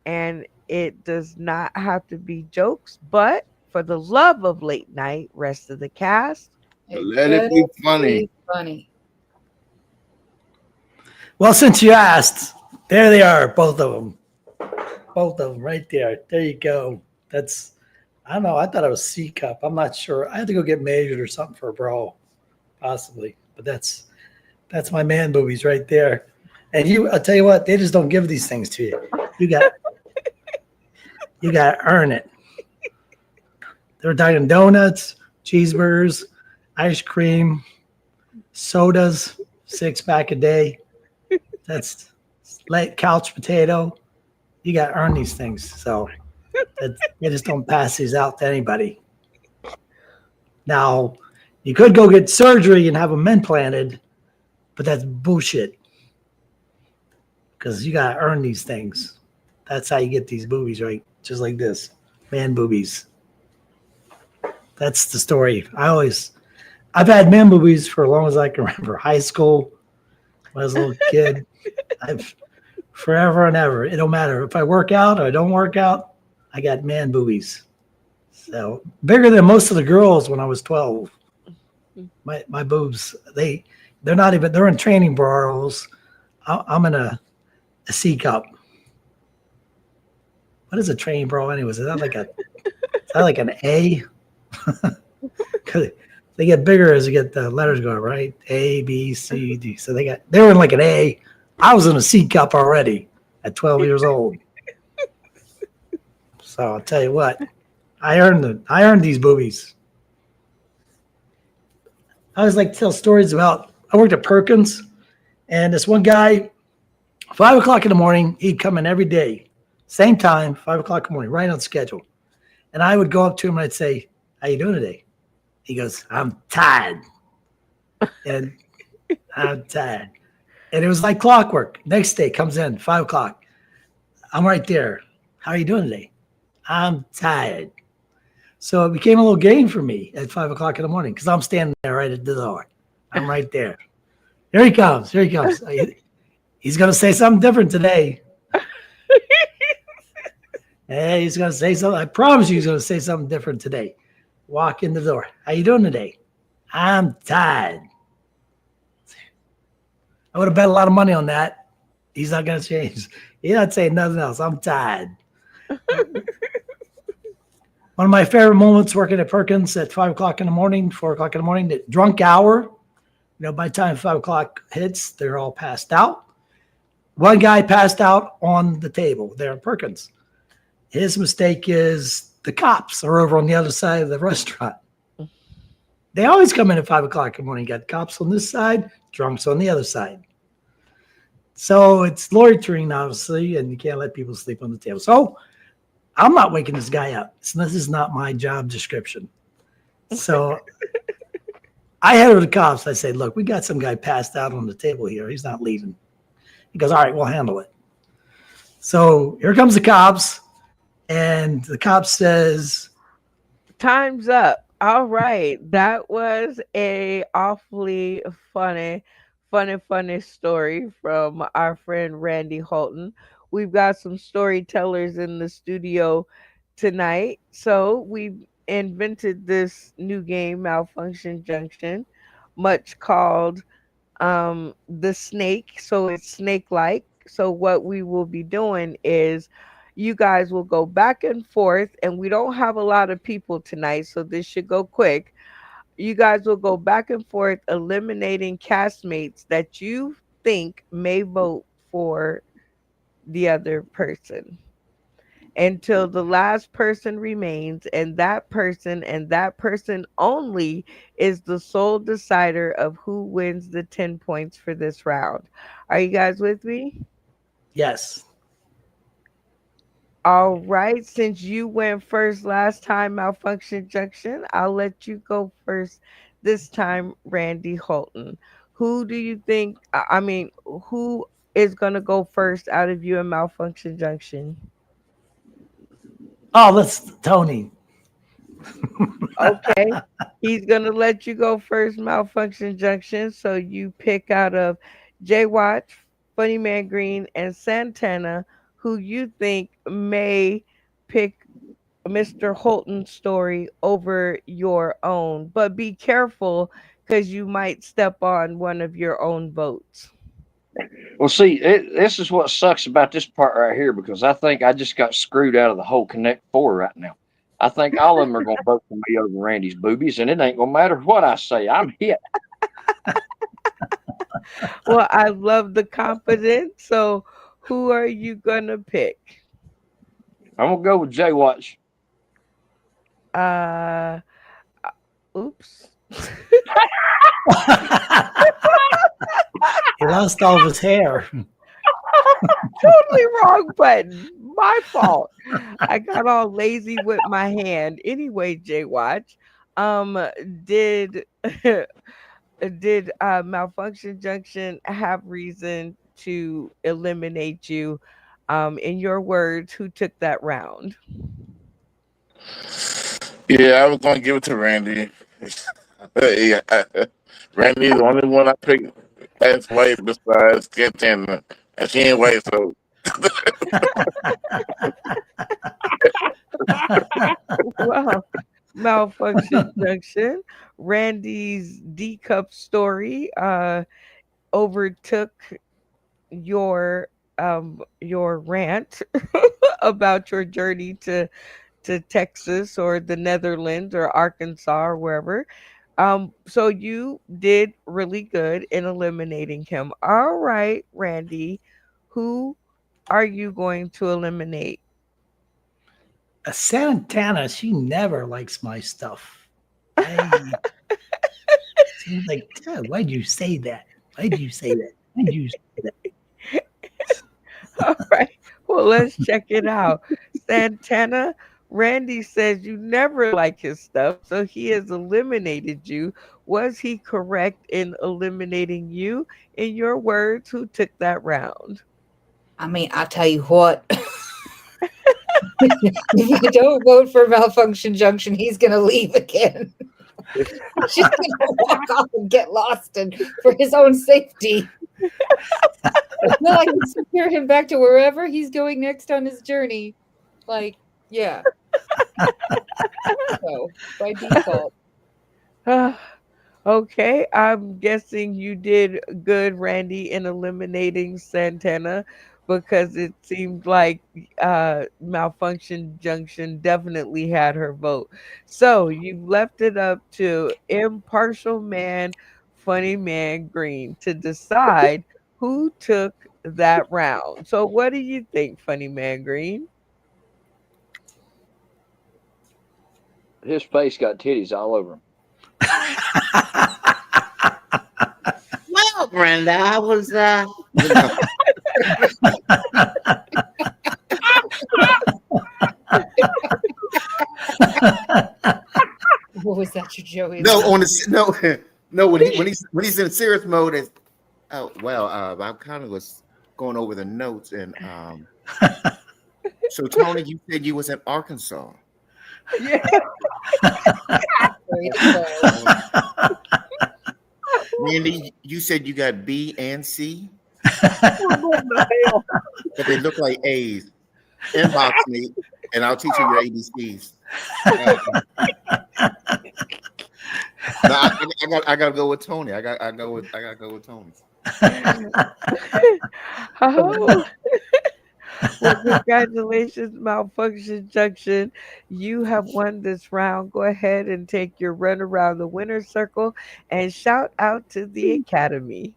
And It does not have to be jokes, but for the love of late night, rest of the cast. It Let it better be funny. be funny. Well, since you asked, there they are, both of them. Both of them right there. There you go. That's, I don't know. I thought it was C cup. I'm not sure. I had to go get measured or something for a bro, possibly. But that's my man boobies right there. And I'll tell you what, they just don't give these things to you. You got to earn it. They're talking donuts, cheeseburgers, ice cream, sodas, 6-pack a day. That's late couch potato. You got to earn these things. So they just don't pass these out to anybody. Now, you could go get surgery and have them implanted, but that's bullshit. Because you got to earn these things. That's how you get these boobies, right? Just like this. Man boobies. That's the story. I've had man boobies for as long as I can remember. High school, when I was a little kid. I've forever and ever. It don't matter if I work out or I don't work out. I got man boobies. So bigger than most of the girls when I was 12. My boobs, they're not even, they're in training bras. I'm in a C cup. What is a training bra anyways? Is that like an A? Because they get bigger as you get the letters going, right? A, B, C, D. So they were in like an A. I was in a C cup already at 12 years old. So I'll tell you what, I earned these boobies. I always like to tell stories about, I worked at Perkins, and this one guy, 5 o'clock in the morning, he'd come in every day, same time, 5 o'clock in the morning, right on schedule. And I would go up to him and I'd say, "How you doing today?" He goes, "I'm tired." And I'm tired. And it was like clockwork. Next day comes in, 5 o'clock. I'm right there. "How are you doing today?" "I'm tired." So it became a little game for me at 5 o'clock in the morning because I'm standing there right at the door. I'm right there. Here he comes. Here he comes. He's going to say something different today. Hey, he's going to say something. I promise you he's going to say something different today. Walk in the door. "How you doing today?" "I'm tired." I would have bet a lot of money on that. He's not going to change. He's not saying nothing else. "I'm tired." One of my favorite moments working at Perkins at 5 o'clock in the morning, 4 o'clock in the morning, the drunk hour. By the time 5 o'clock hits, they're all passed out. One guy passed out on the table there at Perkins. His mistake is the cops are over on the other side of the restaurant. They always come in at 5 o'clock in the morning. Got cops on this side, drunks on the other side. So it's loitering, obviously, and you can't let people sleep on the table. So I'm not waking this guy up. This is not my job description. So I head over to the cops. I say, "Look, we got some guy passed out on the table here. He's not leaving." He goes, "All right, we'll handle it." So here comes the cops. And the cop says, "Time's up." All right. That was a awfully funny story from our friend Randy Holton. We've got some storytellers in the studio tonight. So we've invented this new game, Malfunction Junction, much called the snake. So it's snake like. So what we will be doing is you guys will go back and forth, and we don't have a lot of people tonight, so this should go quick. You guys will go back and forth eliminating castmates that you think may vote for the other person until the last person remains, and that person only is the sole decider of who wins the 10 points for this round. Are you guys with me? yes. All right. Since you went first last time, Malfunction Junction, I'll let you go first this time, Randy Holton. Who do you think, who is going to go first out of you in Malfunction Junction? Oh, that's Tony. Okay. He's going to let you go first, Malfunction Junction. So you pick out of Jay Watch, Funny Man Green, and Santana. who you think may pick Mr. Holton's story over your own, but be careful because you might step on one of your own votes. Well, see, this is what sucks about this part right here because I think I just got screwed out of the whole Connect Four right now. I think all of them are going to vote for me over Randy's boobies, and it ain't going to matter what I say. I'm hit. Well, I love the confidence. So, who are you gonna pick? I'm going to go with Jay Watch. Uh, oops. He lost all of his hair. Totally wrong button. My fault. I got all lazy with my hand. Anyway, Jay Watch, did did Malfunction Junction have reason to eliminate you? In your words, who took that round? Yeah, I was gonna give it to Randy. Yeah, Randy is the only one I picked last white besides Santana. And she ain't white, so Well, Malfunction Junction, Randy's D cup story overtook your rant about your journey to Texas or the Netherlands or Arkansas or wherever. So you did really good in eliminating him. All right, Randy, who are you going to eliminate? Santana, she never likes my stuff. Seems like, "God, why'd you say that? Why'd you say that? Why'd you say that?" All right. Well, let's check it out. Santana, Randy says you never like his stuff, so he has eliminated you. Was he correct in eliminating you? In your words, who took that round? I mean, I tell you what. If I don't vote for Malfunction Junction, he's gonna leave again. He's just gonna walk off and get lost, and for his own safety. Well, I can secure him back to wherever he's going next on his journey. Like, yeah. So by default. Okay, I'm guessing you did good, Randy, in eliminating Santana because it seemed like Malfunction Junction definitely had her vote. So you've left it up to Impartial Man, Funny Man Green to decide who took that round. So what do you think, Funny Man Green? His face got titties all over him. Well, Brenda, I was What was that, your Joey? no on the no when he's in serious mode. Is oh well, I kind of was going over the notes and so Tony, you said you was in Arkansas. Yeah. Way to go. Randy, you said you got B and C, What the hell? but they look like A's. Inbox me, and I'll teach you your ABCs. No, I gotta go with Tony. I gotta go with Tony. Oh. Well, congratulations, Malfunction Junction. You have won this round. Go ahead and take your run around the winner's circle and shout out to the Academy.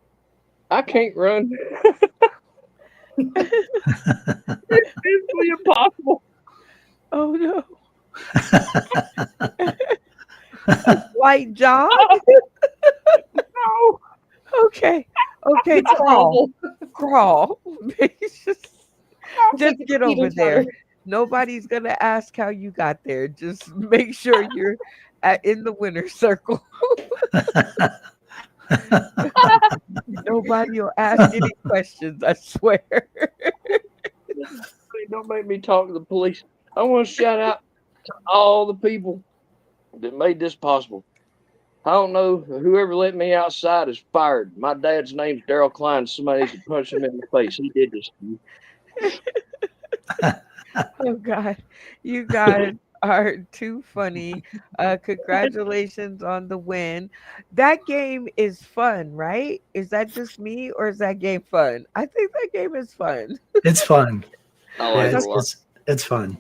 I can't run. It's physically impossible. Oh no. Light jog? No. Okay. Okay, crawl. Crawl. Just get over there. Nobody's gonna ask how you got there. Just make sure you're in the winner's circle. Nobody will ask any questions, I swear. Don't make me talk to the police. I want to shout out to all the people that made this possible. I don't know. Whoever let me outside is fired. My dad's name's Daryl Klein. Somebody needs to punch him in the face. He did this to me. Oh God, you guys are too funny. Congratulations on the win. That game is fun, right? Is that just me or is that game fun? I think that game is fun. It's fun. I Yeah, like it a lot. it's fun.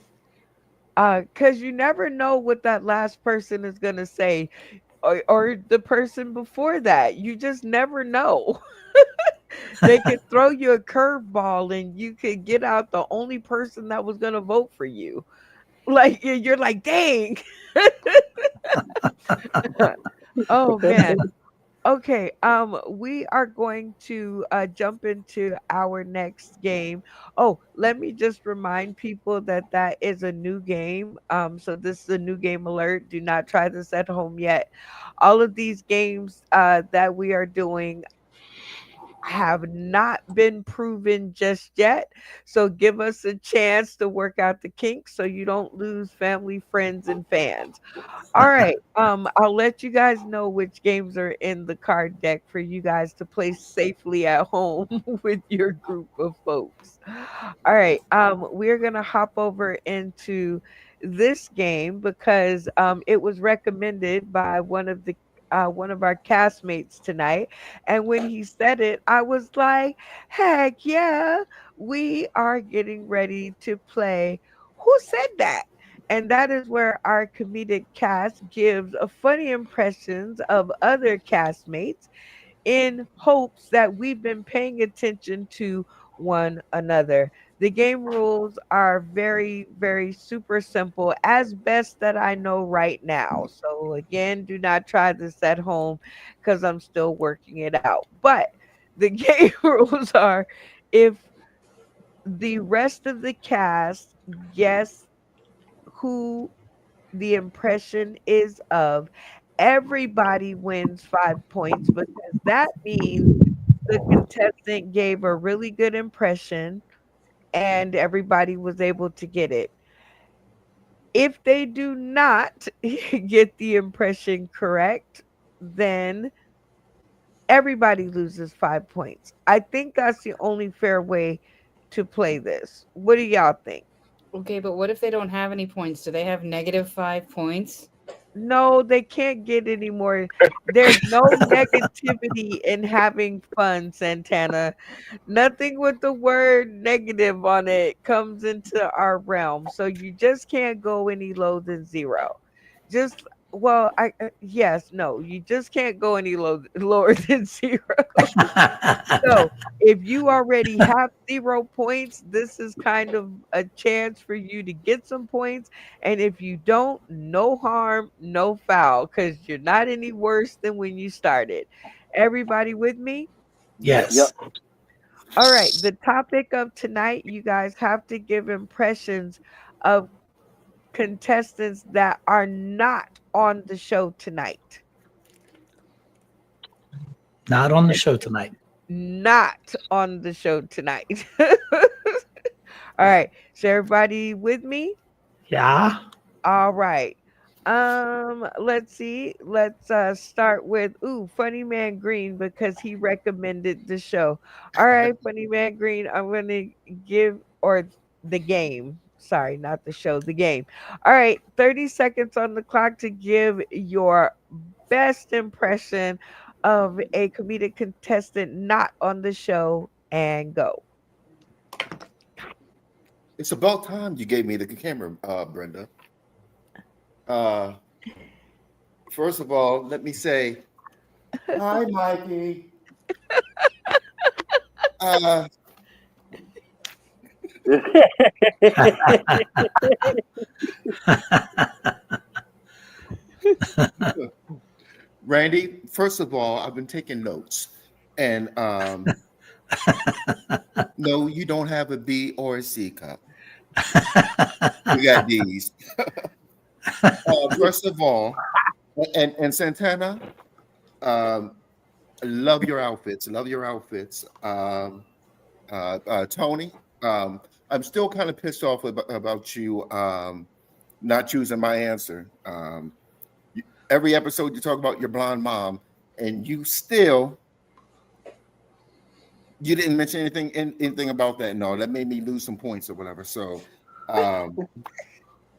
Because you never know what that last person is gonna say, or the person before that. You just never know. They could throw you a curveball and you could get out the only person that was gonna vote for you. Like you're like, dang. Oh man. Okay, we are going to jump into our next game. Oh, let me just remind people that that is a new game. So this is a new game alert. Do not try this at home yet. All of these games that we are doing have not been proven just yet. So give us a chance to work out the kinks so you don't lose family, friends, and fans. All right. I'll let you guys know which games are in the card deck for you guys to play safely at home with your group of folks. All right. We're gonna hop over into this game because it was recommended by one of our castmates tonight. And when he said it, I was like, heck yeah, we are getting ready to play. Who said that? And that is where our comedic cast gives a funny impressions of other castmates in hopes that we've been paying attention to one another. The game rules are very, very super simple, as best that I know right now. So, again, do not try this at home because I'm still working it out. But the game rules are if the rest of the cast guess who the impression is of, everybody wins 5 points because that means the contestant gave a really good impression and everybody was able to get it. If they do not get the impression correct, then everybody loses 5 points. I think that's the only fair way to play this. What do y'all think? Okay, but what if they don't have any points? Do they have -5 points? No, they can't get any more. There's no negativity in having fun, Santana. Nothing with the word negative on it comes into our realm. So you just can't go any lower than zero. Just well, I yes, no, you just can't go any lower than zero. So if you already have 0 points, this is kind of a chance for you to get some points. And if you don't, no harm, no foul, because you're not any worse than when you started. Everybody with me? Yes. Yep. All right. The topic of tonight, you guys have to give impressions of contestants that are not on the show tonight. Not on the show tonight. Not on the show tonight. All right. So everybody with me? Yeah. All right. Let's see. Let's start with Funny Man Green because he recommended the show. All right, Funny Man Green, I'm gonna give or the game. Sorry, not the show, the game. All right, 30 seconds on the clock to give your best impression of a comedic contestant not on the show and go. It's about time you gave me the camera, Brenda. Uh, First of all, let me say hi, Mikey. Uh, Randy, first of all, I've been taking notes, and no, you don't have a B or a C cup. You got D's. First of all, and Santana, love your outfits. Love your outfits. Tony, I'm still kind of pissed off about you not choosing my answer. Every episode you talk about your blonde mom, and you still You didn't mention anything about that. No, that made me lose some points or whatever. So I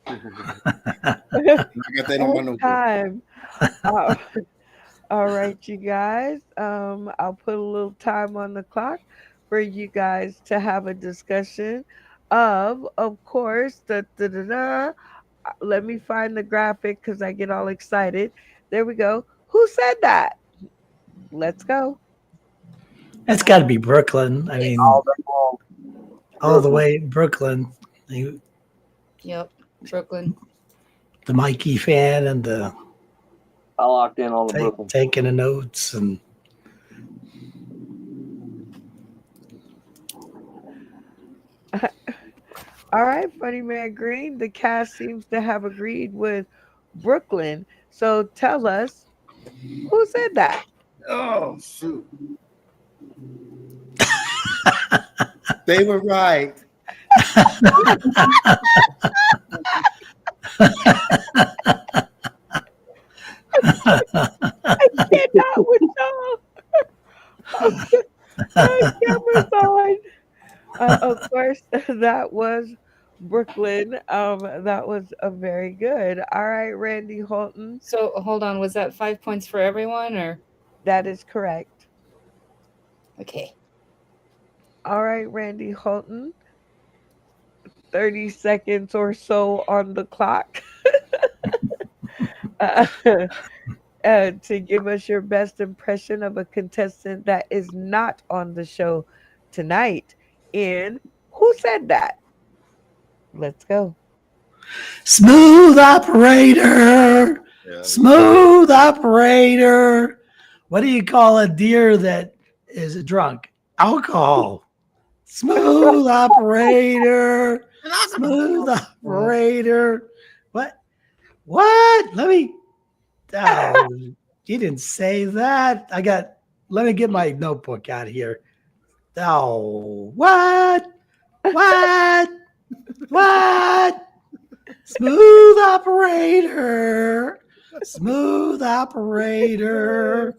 got that on my It's notebook. time. Uh, all right, you guys. I'll put a little time on the clock for you guys to have a discussion of course, let me find the graphic because I get all excited. There we go. Who said that? Let's go. It's got to be Brooklyn. I mean, All day long. all the way Brooklyn. The Yep, Brooklyn. Mikey fan and the I locked in on the Brooklyn. taking the notes and All right, Funny Man Green. The cast seems to have agreed with Brooklyn. So tell us, who said that? Oh shoot. They were right. I cannot with y'all. Camera's on. Of course, that was Brooklyn. That was a very good. All right, Randy Holton. So hold on, was that 5 points for everyone or That is correct. okay? All right, Randy Holton. 30 seconds or so on the clock. uh, to give us your best impression of a contestant that is not on the show tonight. In Who Said That? Let's go. smooth operator. Yeah. Smooth operator. What do you call a deer that is drunk? Alcohol. Smooth operator. Smooth operator. What? What? Let me. Oh, you didn't say that. Let me get my notebook out of here. Oh, what? What? What? Smooth operator. Smooth operator.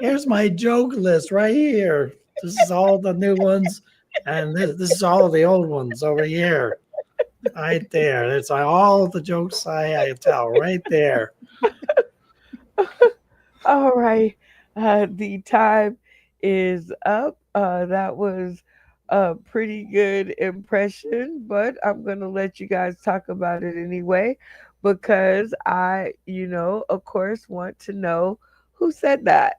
Here's my joke list right here. This is all the new ones, and this is all the old ones over here. Right there. That's all the jokes I tell right there. All right. The time is up. That was a pretty good impression, but I'm going to let you guys talk about it anyway because I, of course, want to know who said that.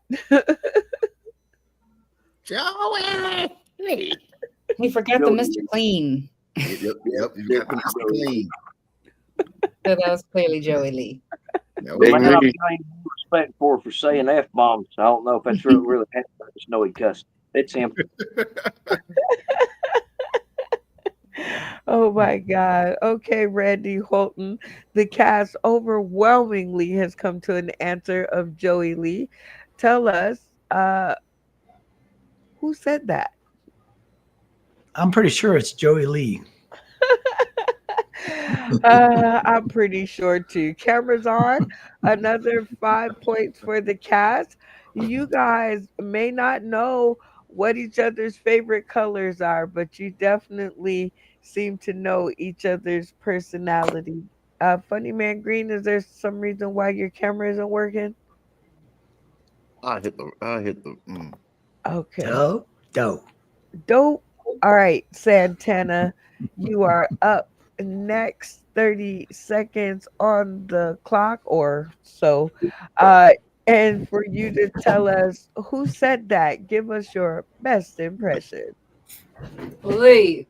Joey. We forgot the Mr. Clean. Yep. You got to be clean. So that was clearly Joey Lee. No, Big Man, I'm Lee. getting respect for saying F bombs. I don't know if that's really happening. I just know he cussed. It's him. Oh my God. Okay, Randy Holton. The cast overwhelmingly has come to an answer of Joey Lee. Tell us, who said that? I'm pretty sure it's Joey Lee. I'm pretty sure too. Cameras on. Another 5 points for the cast. You guys may not know what each other's favorite colors are, but you definitely seem to know each other's personality. Funny Man Green, is there some reason why your camera isn't working? I hit the. Okay. No. Dope. All right, Santana, you are up next. 30 seconds on the clock or so. And for you to tell us who said that, give us your best impression. Hey,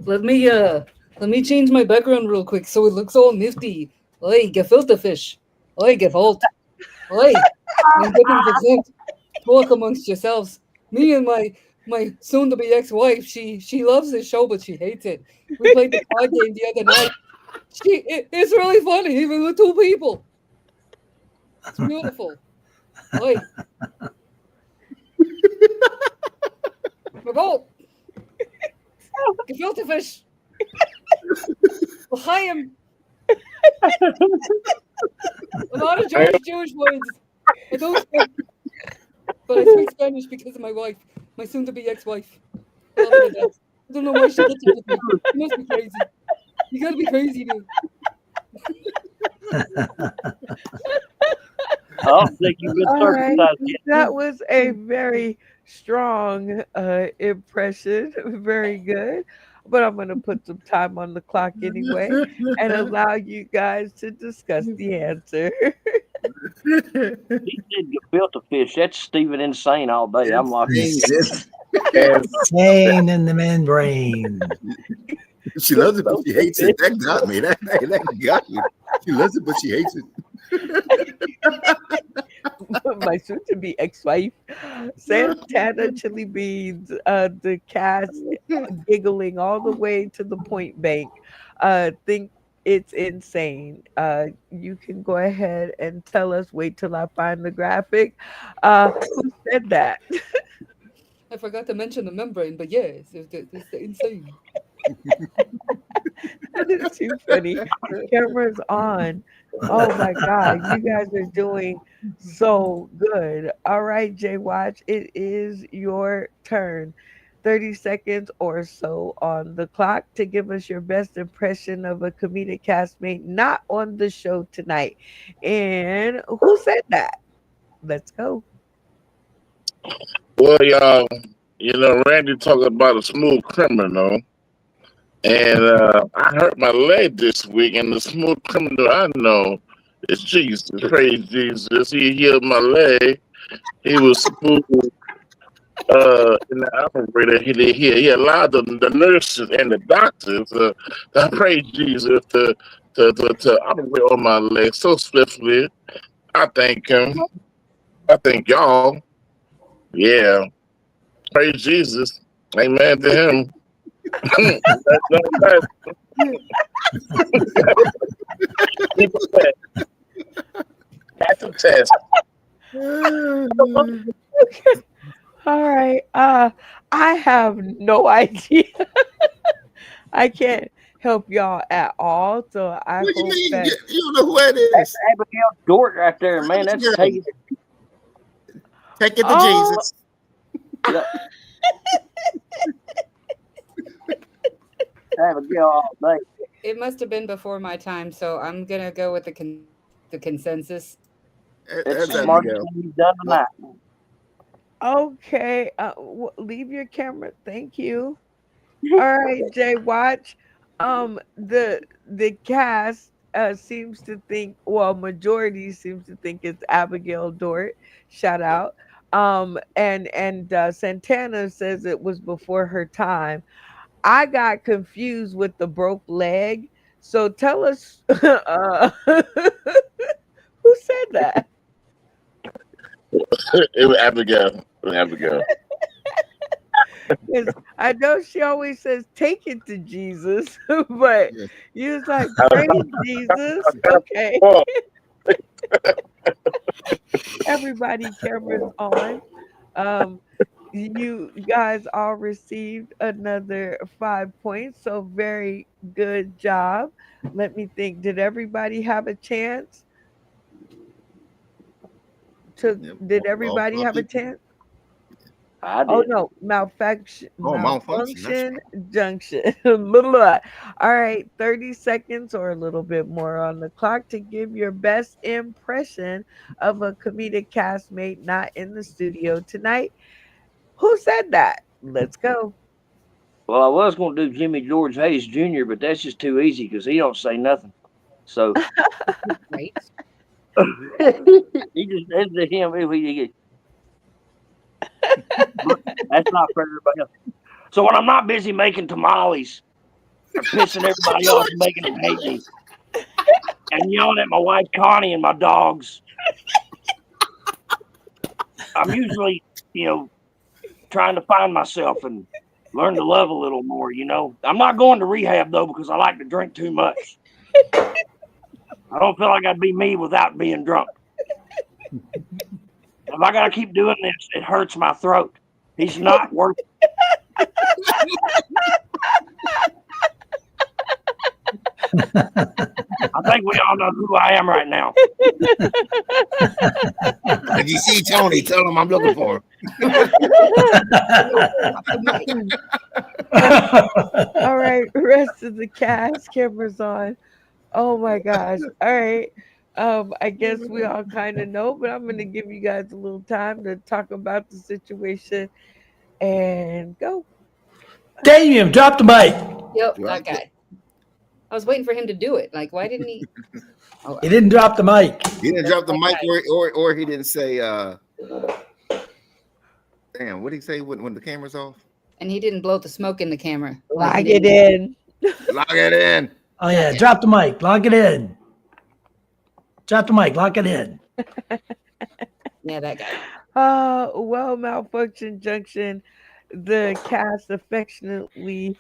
let me change my background real quick so it looks all nifty. Hey, gefilte fish. Hey, gefolt. Hey, I'm getting the drink. Talk amongst yourselves. Me and my soon-to-be ex-wife, she loves this show, but she hates it. We played the card game the other night. It's really funny, even with two people. It's beautiful. Hey. Revolt. Gefilte fish. L'chaim. A lot of Jewish words. I don't speak. But I speak Spanish because of my wife, my soon-to-be ex-wife. I love her to death. I don't know why she gets it with me. You must be crazy. You gotta be crazy, dude. I'll take you good All right. circumcised kid. That was a very strong impression. Very good. But I'm going to put some time on the clock anyway and allow you guys to discuss the answer. He said gefilte fish. That's Stephen Insane all day. I'm like, It's- Insane in the membrane. She loves it, but she hates it. That got me. That got me. She loves it, but she hates it. My soon-to-be ex-wife, Santana Chili Beans, the cast giggling all the way to the point bank. Think it's insane. You can go ahead and tell us. Wait till I find the graphic. Who said that? I forgot to mention the membrane, but yes, it's insane. That is too funny. Camera's on. Oh my God, you guys are doing so good. All right, Jay Watch, it is your turn. 30 seconds or so on the clock to give us your best impression of a comedic castmate not on the show tonight. And who said that? Let's go. Well, y'all, Randy talked about a smooth criminal, and I hurt my leg this week, and the smooth criminal I know is Jesus. Praise Jesus. He healed my leg. He was smooth. In the operator, he allowed the nurses and the doctors to praise Jesus to operate on my leg so swiftly. I thank him. I thank y'all. Yeah. Praise Jesus. Amen to him. That's a test. All right. I have no idea. I can't help y'all at all. So I What do you hope mean? that You don't know who that that's is? Abigail Dort right there, man. That's Yeah. take Take it to Oh. Jesus. Yep. Abigail all day. It must have been before my time, so I'm gonna go with the consensus. It's That's the smartest Abigail. thing you've done tonight. okay. Leave your camera. Thank you. All right, Jay, watch. The cast seems to think, well, majority seems to think it's Abigail Dort. Shout out. And Santana says it was before her time. I got confused with the broke leg. So tell us, who said that? It was Abigail. It was Abigail. 'Cause I know she always says, "Take it to Jesus," but Yeah. you was like, "Praise Jesus." Okay, Oh, everybody, cameras on. Um, you guys all received another 5 points, so very good job. Let me think. Did everybody have a chance to? Yeah. Did All everybody five have a people. chance? I Oh did. no, malfunction, Oh, malfunction. That's junction. Blah, blah. All right, 30 seconds or a little bit more on the clock to give your best impression of a comedic castmate not in the studio tonight. Who said that? Let's go. Well, I was going to do Jimmy George Hayes Jr., but that's just too easy because he don't say nothing. So Right? he just that's to him. That's not for everybody else. So when I'm not busy making tamales or pissing everybody off and making them hate me and yelling at my wife Connie and my dogs, I'm usually, trying to find myself and learn to love a little more. I'm not going to rehab though because I like to drink too much. I don't feel like I'd be me without being drunk. If I gotta keep doing this, it hurts my throat. He's not worth it. I think we all know who I am right now. If you see Tony, tell him I'm looking for him. All right, rest of the cast, cameras on. Oh my gosh. All right. I guess we all kind of know, but I'm gonna give you guys a little time to talk about the situation and go. Damien, drop the mic. Yep, Do I that guy. I was waiting for him to do it. Like, why didn't he? Oh, He didn't drop the mic. He didn't drop the mic, Okay. or he didn't say. Damn, what did he say when the camera's off? and he didn't blow the smoke in the camera. Lock he it didn't. in. Lock it in. Oh yeah, drop the mic. Lock it in. Drop the mic. Lock it in. Yeah, that guy. Well, Malfunction Junction, the cast affectionately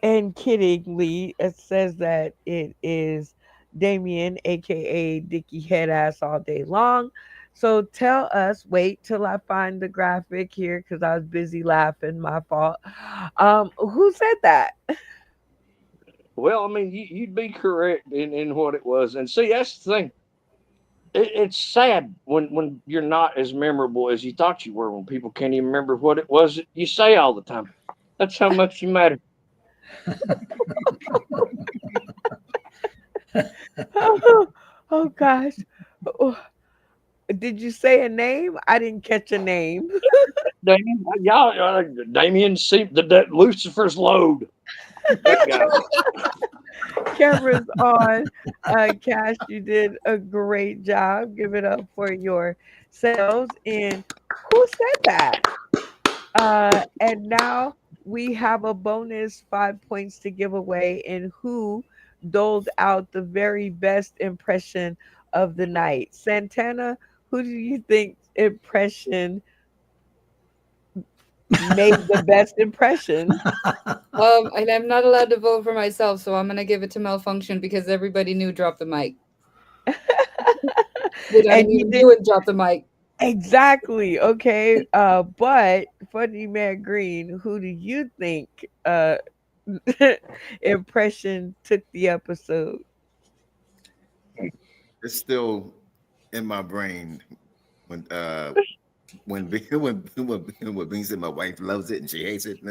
and kiddingly says that it is Damien, aka Dicky Headass, all day long. So tell us, wait till I find the graphic here because I was busy laughing, my fault. Who said that? Well, I mean, you'd be correct in what it was. And see, that's the thing. It's sad when you're not as memorable as you thought you were, when people can't even remember what it was that you say all the time. That's how much you matter. Oh gosh. Oh, did you say a name? I didn't catch a name. Damien, y'all, Damien, see that Lucifer's load. That guy. Cameras on. Cash, you did a great job. Give it up for your sales. And who said that? And now we have a bonus 5 points to give away. And who doled out the very best impression of the night? Santana, who do you think impression made the best impression? And I'm not allowed to vote for myself, so I'm gonna give it to Malfunction because everybody knew drop the mic. And you did it, drop the mic. exactly okay. But Funny Man Green, who do you think impression took the episode? It's still in my brain when Bean said my wife loves it and she hates it.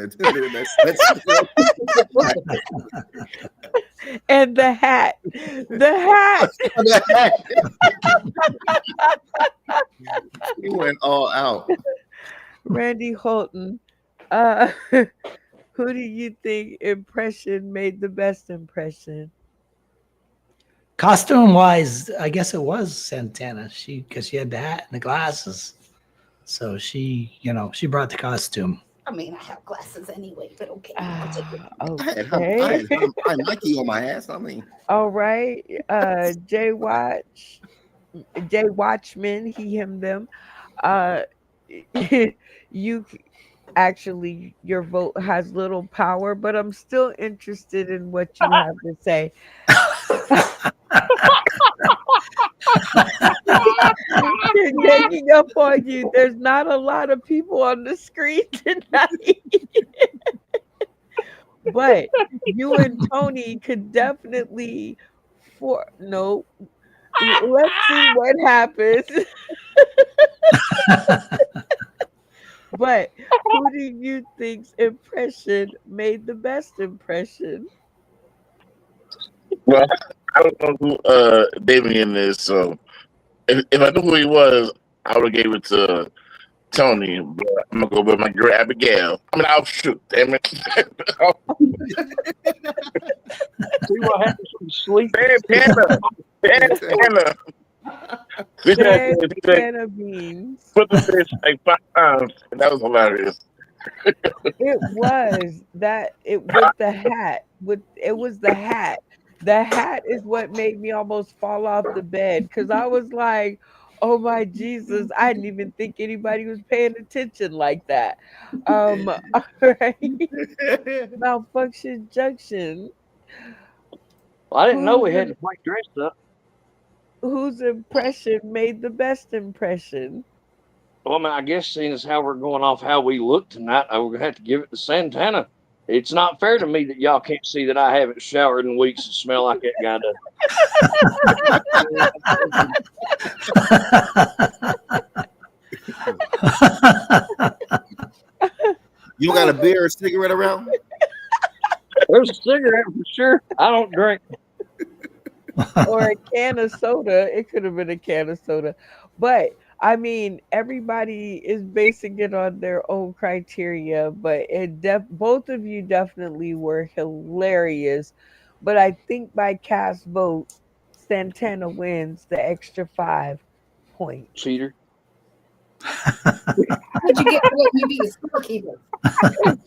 And the hat. He went all out. Randy Holton, who do you think impression made the best impression? Costume wise, I guess it was Santana. Because she had the hat and the glasses. So she brought the costume. I mean, I have glasses anyway, but okay. Okay. I had Nike on my ass. I mean, All right. Jay Watchman, he, him, them. You actually, your vote has little power, but I'm still interested in what you have to say. Hanging up on you. There's not a lot of people on the screen tonight. But you and Tony could definitely no. Let's see what happens. But who do you think's impression made the best impression? Well, I don't know who Damien is, so if I knew who he was, I would have gave it to Tony. But I'm gonna go with my girl Abigail. I mean, I'll shoot. Damn it! See what happens when you sleep? Santana. Santana Beans. Put the fish like 5 times, and that was hilarious. It was that it with the hat. It was the hat. The hat is what made me almost fall off the bed because I was like, oh my Jesus, I didn't even think anybody was paying attention like that. All right. Malfunction Junction. Well, I didn't know we had to play dressed up. Whose impression made the best impression? Well, I mean, I guess seeing as how we're going off how we look tonight, I would have to give it to Santana. It's not fair to me that y'all can't see that I haven't showered in weeks and smell like that guy does. You don't got a beer or cigarette around? There's a cigarette for sure. I don't drink. Or a can of soda. It could have been a can of soda. But I mean, everybody is basing it on their own criteria, but both of you definitely were hilarious. But I think by cast vote, Santana wins the extra 5 points. Cheater. How'd you get what you be the scorekeeper?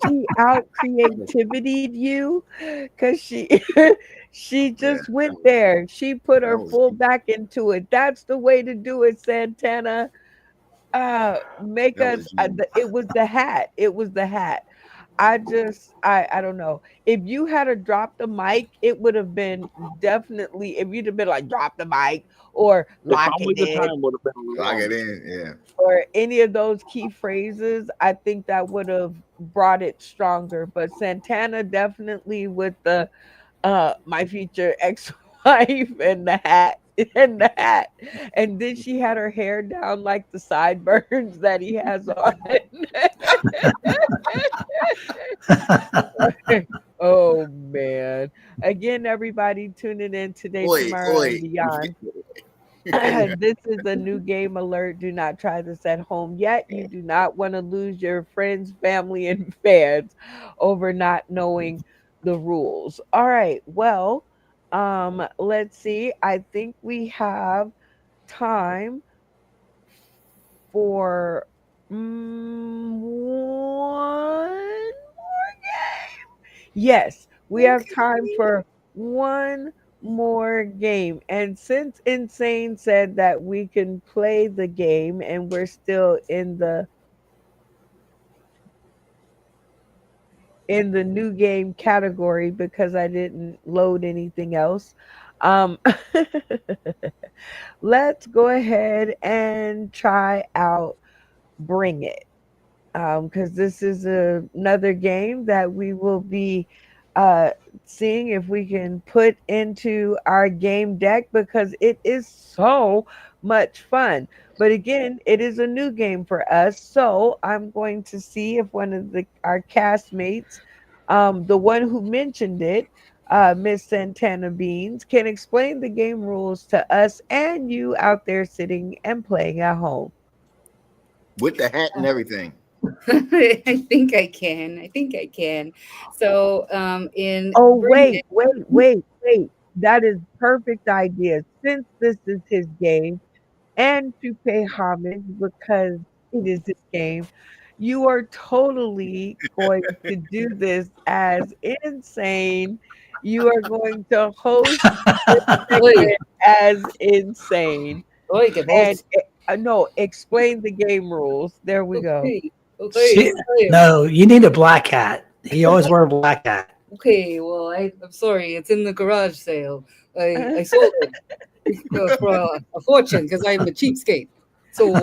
She out creativity'd you because she she Yeah, just went there. She put that her was full back into it. That's the way to do it, Santana. Make that us was you. it was the hat. It was the hat. I don't know. If you had to drop the mic, it would have been definitely if you'd have been like drop the mic or If lock it only the in time would have been Lock it longer. in. Yeah. or any of those key phrases, I think that would have brought it stronger. But Santana definitely with the my future ex-wife and the hat and the hat. And then she had her hair down like the sideburns that he has on. Oh man. Again, everybody tuning in today, Oi, tomorrow, oi. and beyond. This is a new game alert. Do not try this at home yet. You do not want to lose your friends, family, and fans over not knowing the rules. All right. Well, let's see. I think we have time for one more game. Yes, we have time Okay. for one more game. And since Insane said that we can play the game and we're still in the new game category because I didn't load anything else. Um let's go ahead and try out Bring It. Because this is another game that we will be uh, seeing if we can put into our game deck because it is so much fun. But again, it is a new game for us, so I'm going to see if one of our castmates, the one who mentioned it, Miss Santana Beans, can explain the game rules to us and you out there sitting and playing at home. With the hat and everything. I think I can. I think I can. So, in Oh, Bring It, wait. That is perfect idea. Since this is his game, and to pay homage because it is his game, you are totally going to do this as Insane. You are going to host this oi, segment as Insane. oi, que And voz. no, explain the game rules. There we go. Okay, okay, Shit. okay. No, you need a black hat. He always wear a black hat. Okay, well, I'm sorry. It's in the garage sale. I sold it for a fortune because I'm a cheapskate. So,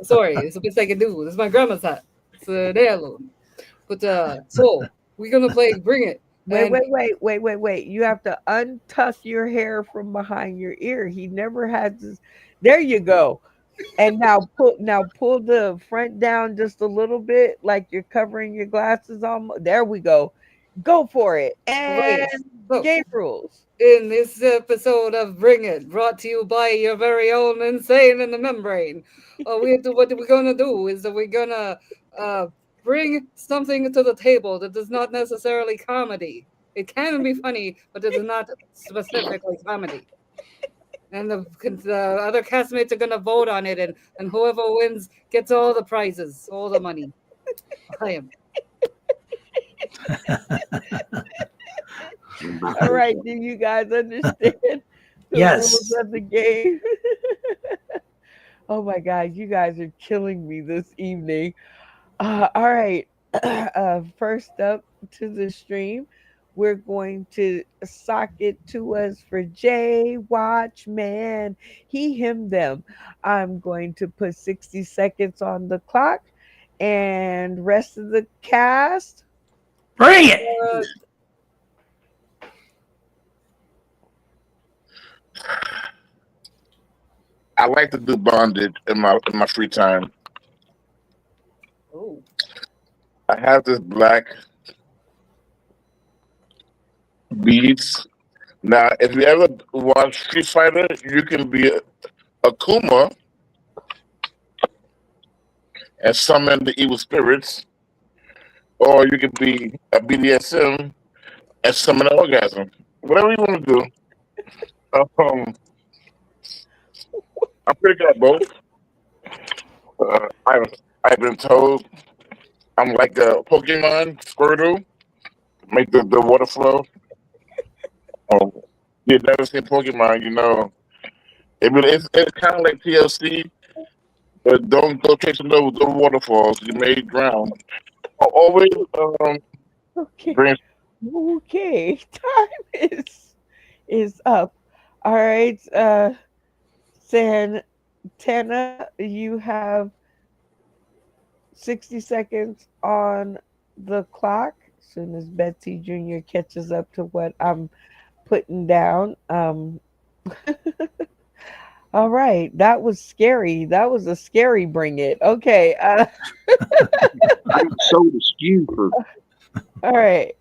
sorry. It's the best I can do. This is my grandma's hat. It's an heirloom. But, so, we're going to play Bring It. Wait, And wait. You have to untuck your hair from behind your ear. He never had this. There you go. And now pull the front down just a little bit, like you're covering your glasses almost. There we go. Go for it. And okay, so game rules. in this episode of Bring It, brought to you by your very own Insane in the Membrane. What we're gonna do is that we're gonna bring something to the table that is not necessarily comedy. It can be funny, but it is not specifically comedy. And the other castmates are gonna vote on it, and whoever wins gets all the prizes, all the money. I am. All right, do you guys understand the Yes. rules of the game? Oh my God, you guys are killing me this evening. All right. First up to the stream, we're going to sock it to us for Jay Watchman. He, him, them. I'm going to put 60 seconds on the clock, and rest of the cast. Bring it. Uh, I like to do bondage in my free time. I have this black beads. Now, if you ever watch Street Fighter, you can be a Kuma and summon the evil spirits, or you could be a BDSM and summon an orgasm. Whatever you want to do. Um, I'm pretty good at both. I've been told I'm like a Pokemon Squirtle, make the water flow. Um, you've never seen Pokemon, you know. It's kind of like TLC, but don't go chasing those waterfalls. You may drown. Always Okay. bring. Okay. Time is up. All right. Santana, you have 60 seconds on the clock. As soon as Betsy Jr. catches up to what I'm putting down. All right. That was scary. That was a scary bring it. Okay. I sold a skew for All right.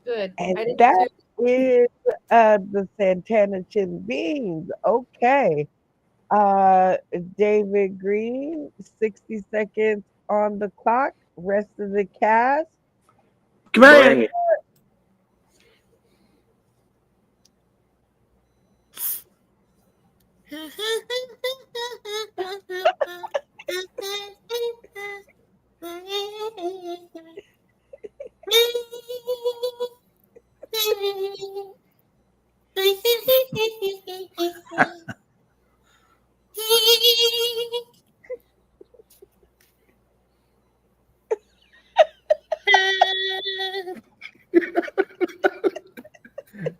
Good. And I did that too. is the Santana Chin Beans. Okay. Uh, David Green, 60 seconds on the clock. Rest of the cast. Come here. bring it.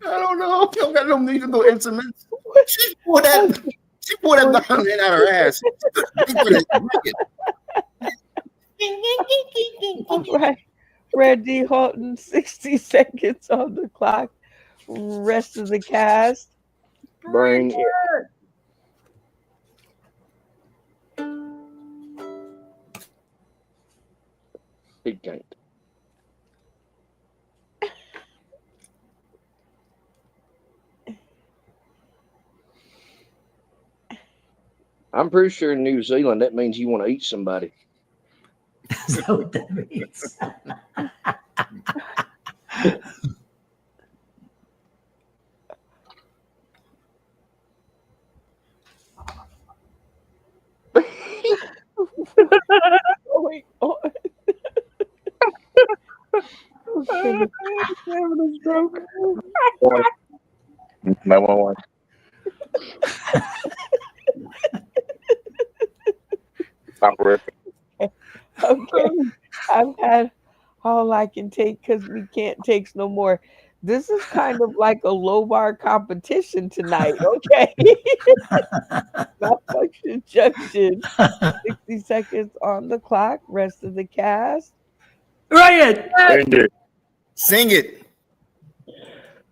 I don't know. You don't got no musical instruments. She pulled that. She pulled that violin out of her ass. She put it- All right. Randy Holton, 60 seconds on the clock. Rest of the cast. Bring it. He can't. I'm pretty sure in New Zealand that means you want to eat somebody. Is that what that means? Going on. Okay. Having a stroke. 911. Operator. Okay. I've had all I can take because we can't take no more. This is kind of like a low bar competition tonight. Okay. Malfunction junction. 60 seconds on the clock. Rest of the cast. Riot. Bring it. Sing it.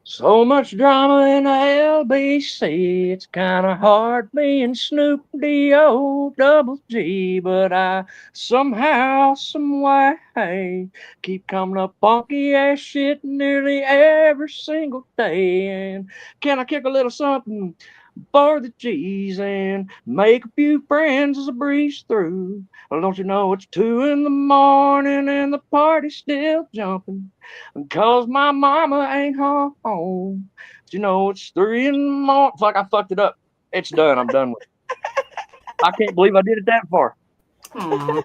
So much drama in the LBC, it's kind of hard being Snoop D-O double G, but I somehow, some way, keep coming up funky ass shit nearly every single day. And can I kick a little something for the G's and make a few friends as I breeze through? Well, don't you know it's 2 in the morning and the party's still jumping? Cause my mama ain't home. But you know, it's 3 in the morning. Fuck, I fucked it up. It's done. I'm done with it. I can't believe I did it that far. Aw.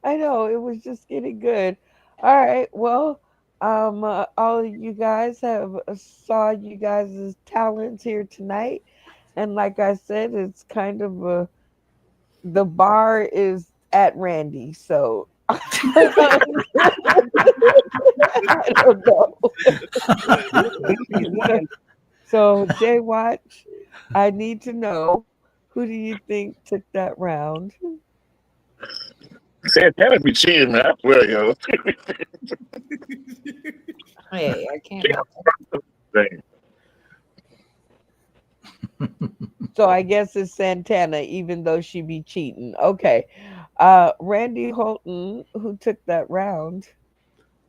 I know it was just getting good. All right, well, all of you guys have saw you guys' talents here tonight, and like I said, it's kind of the bar is at Randy, so I don't know. He's winning. So Jay Watch, I need to know who do you think took that round? Santana be cheating, man. I swear, yo. Hey, I can't help it. Thing. So I guess it's Santana, even though she be cheating. Okay. Randy Holton, who took that round.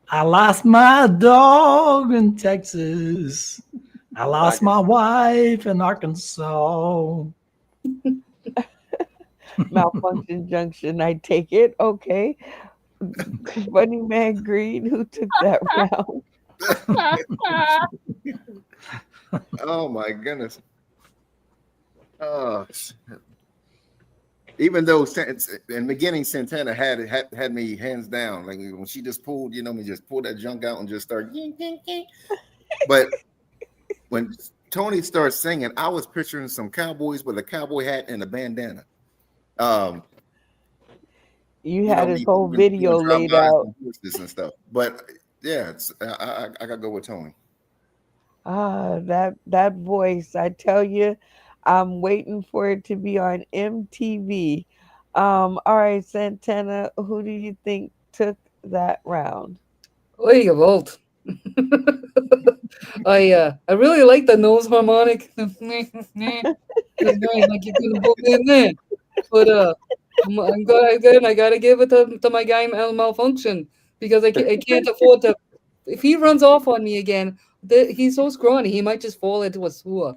I lost my dog in Texas. I lost my wife in Arkansas. Malfunction Junction, I take it. Okay. Funny Man Green, who took that round. Oh my goodness. Uh, even though in the beginning Santana had me hands down, like when she just pulled, me just pull that junk out and just start. But when Tony starts singing, I was picturing some cowboys with a cowboy hat and a bandana. You had his whole doing video laid drive-bys out. and horses and stuff. But yeah, I gotta go with Tony. That voice, I tell you, I'm waiting for it to be on MTV. All right, Santana, who do you think took that round? Oy, gewalt. I really like the nose harmonic. It's nice, like you couldn't put me in there. But I gotta give it to my guy Malfunction because I can't afford to. If he runs off on me again, he's so scrawny, he might just fall into a sewer.